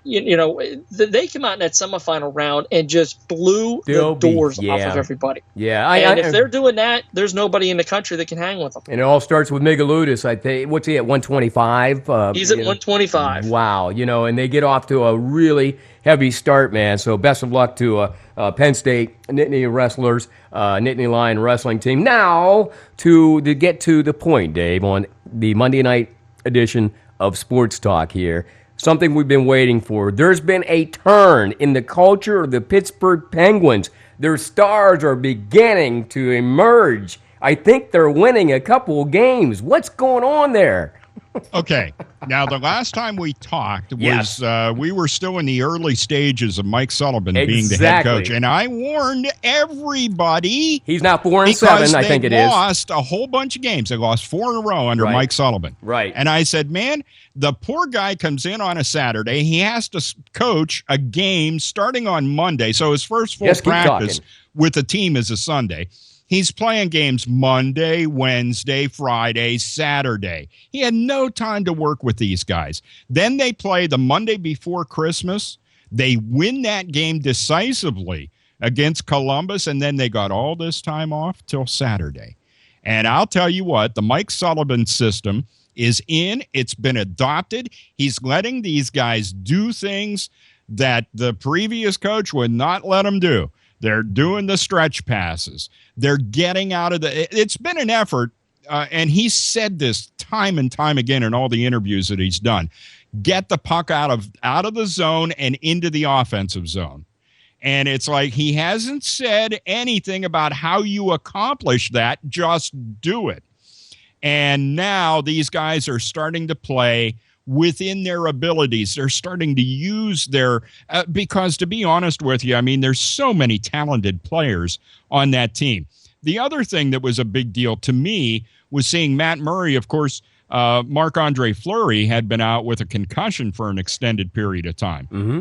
They come out in that semifinal round and just blew the doors off of everybody. Yeah, if they're doing that, there's nobody in the country that can hang with them. And it all starts with Migaludis. I think. What's he at? 125. He's at 125. Wow, and they get off to a really heavy start, man. So best of luck to Penn State Nittany wrestlers, Nittany Lion wrestling team. Now to get to the point, Dave, on the Monday night edition of Sports Talk here. Something we've been waiting for. There's been a turn in the culture of the Pittsburgh Penguins. Their stars are beginning to emerge. I think they're winning a couple of games. What's going on there? Okay. Now, the last time we talked was we were still in the early stages of Mike Sullivan being the head coach. And I warned everybody. He's now 4-7, I think it is. They lost a whole bunch of games. They lost 4 in a row under Mike Sullivan. Right. And I said, man, the poor guy comes in on a Saturday. He has to coach a game starting on Monday. So his first full practice with the team is a Sunday. He's playing games Monday, Wednesday, Friday, Saturday. He had no time to work with these guys. Then they play the Monday before Christmas. They win that game decisively against Columbus, and then they got all this time off till Saturday. And I'll tell you what, the Mike Sullivan system is in. It's been adopted. He's letting these guys do things that the previous coach would not let them do. They're doing the stretch passes. They're getting out of it's been an effort, and he's said this time and time again in all the interviews that he's done. Get the puck out of the zone and into the offensive zone. And it's like he hasn't said anything about how you accomplish that. Just do it. And now these guys are starting to play within their abilities. They're starting to use their because, to be honest with you, I mean, there's so many talented players on that team. The other thing that was a big deal to me was seeing Matt Murray. Of course, Marc-Andre Fleury had been out with a concussion for an extended period of time. Mm-hmm.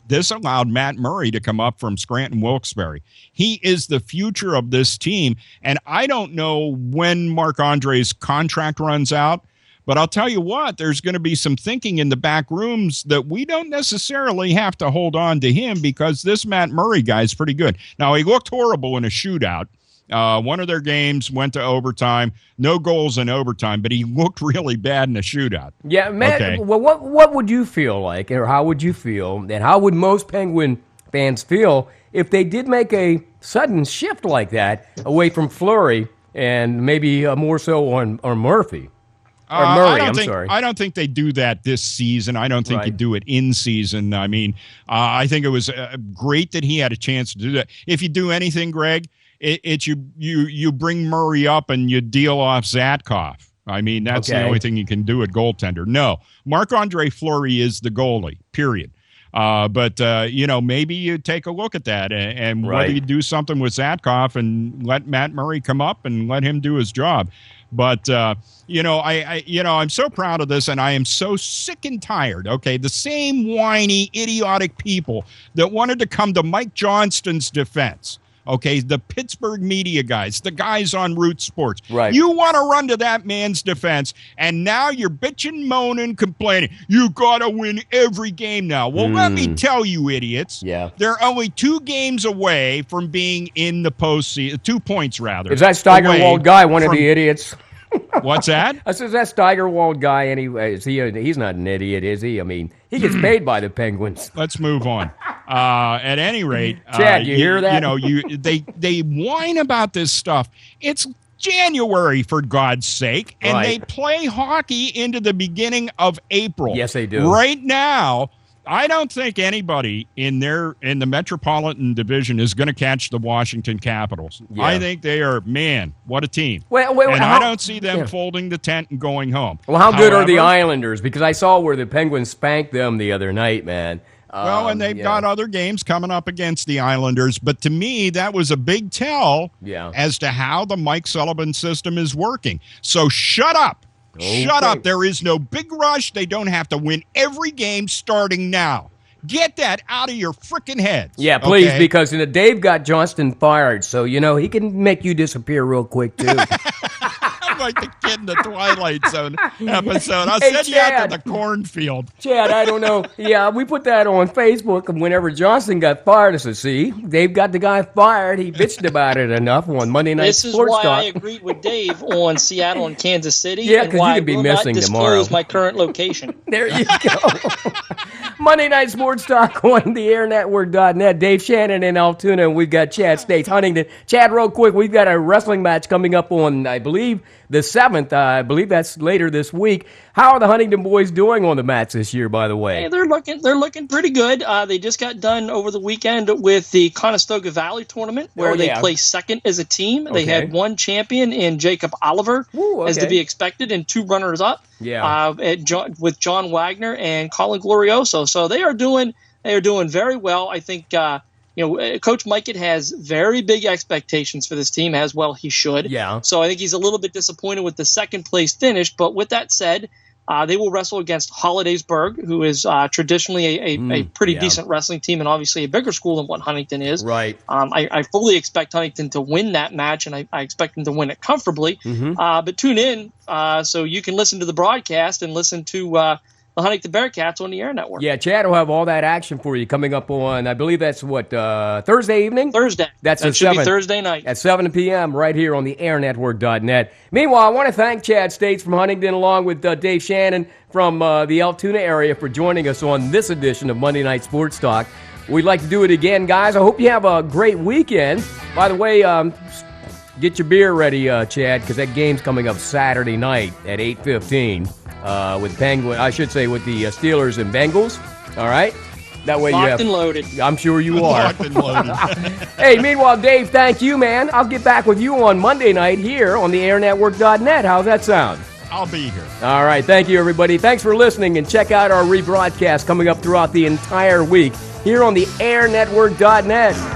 This allowed Matt Murray to come up from Scranton Wilkes-Barre. He is the future of this team, and I don't know when Marc-Andre's contract runs out, but I'll tell you what, there's going to be some thinking in the back rooms that we don't necessarily have to hold on to him because this Matt Murray guy is pretty good. Now, he looked horrible in a shootout. One of their games went to overtime. No goals in overtime, but he looked really bad in a shootout. Yeah, Matt, well, what would you feel like, or how would you feel, and how would most Penguin fans feel if they did make a sudden shift like that away from Fleury and maybe more so on Murphy? Murray, I don't think they do that this season. I don't think you do it in season. I mean, I think it was great that he had a chance to do that. If you do anything, Greg, it's you bring Murray up and you deal off Zatkov. I mean, that's the only thing you can do at goaltender. No, Marc-Andre Fleury is the goalie, period. But maybe you take a look at that and whether you do something with Zatkov and let Matt Murray come up and let him do his job. But, I'm so proud of this, and I am so sick and tired, the same whiny, idiotic people that wanted to come to Mike Johnston's defense, the Pittsburgh media guys, the guys on Root Sports. Right. You want to run to that man's defense, and now you're bitching, moaning, complaining. You got to win every game now. Well, let me tell you, idiots. Yeah. They're only 2 games away from being in the postseason, 2 points, rather. Is that Steigerwald guy one of the idiots? What's that? I says, that Steigerwald guy, anyway, he's not an idiot, is he? I mean, he gets paid by the Penguins. Let's move on. At any rate, Chad, you hear that? They whine about this stuff. It's January, for God's sake, and Right. they play hockey into the beginning of April. Yes, they do. Right now, I don't think anybody in the Metropolitan Division is going to catch the Washington Capitals. Yeah. I think they are, man, what a team. Well, and I don't see them yeah. folding the tent and going home. Well, how good are the However, Islanders? Because I saw where the Penguins spanked them the other night, man. Well, and they've got other games coming up against the Islanders. But to me, that was a big tell as to how the Mike Sullivan system is working. So shut up. Okay. Shut up. There is no big rush. They don't have to win every game starting now. Get that out of your freaking heads. Yeah, please, okay? because Dave got Johnston fired, so, he can make you disappear real quick, too. I'm like the kid in the Twilight Zone episode. I'll Hey, send you out Chad. to the cornfield. Chad, I don't know. Yeah, we put that on Facebook, and whenever Johnston got fired, I said, see, Dave got the guy fired. He bitched about it enough on Monday Night This is Sports why Talk. I agreed with Dave on Seattle and Kansas City. Yeah, and 'cause why you could be I will missing not tomorrow. disclose my current location. There you go. Monday Night Sports Talk on the airnetwork.net. Dave Shannon in Altoona, and we've got Chad States Huntington. Chad, real quick, we've got a wrestling match coming up on, I believe, the 7th. I believe that's later this week. How are the Huntington boys doing on the mats this year, by the way? Hey, they're looking pretty good. They just got done over the weekend with the Conestoga Valley tournament, where they placed second as a team. They had one champion in Jacob Oliver, as to be expected, and 2 runners-up. With John Wagner and Colin Glorioso. So they are doing very well. I think Coach Mikett has very big expectations for this team, as well he should. Yeah. So I think he's a little bit disappointed with the second place finish. But with that said, they will wrestle against Hollidaysburg, who is traditionally a pretty decent wrestling team, and obviously a bigger school than what Huntington is. Right. I fully expect Huntington to win that match, and I expect them to win it comfortably. But tune in so you can listen to the broadcast and listen to the Huntington Bearcats on the Air Network. Yeah, Chad will have all that action for you coming up on, I believe that's Thursday evening? Thursday. That should be Thursday night. At 7 p.m. right here on the airnetwork.net. Meanwhile, I want to thank Chad States from Huntington along with Dave Shannon from the Altoona area for joining us on this edition of Monday Night Sports Talk. We'd like to do it again, guys. I hope you have a great weekend. By the way, get your beer ready, Chad, because that game's coming up Saturday night at 8:15 with the Steelers and Bengals. All right? That way Locked and loaded. I'm sure you are. Locked and loaded. Hey, meanwhile, Dave, thank you, man. I'll get back with you on Monday night here on the airnetwork.net. How's that sound? I'll be here. All right. Thank you, everybody. Thanks for listening, and check out our rebroadcast coming up throughout the entire week here on the airnetwork.net.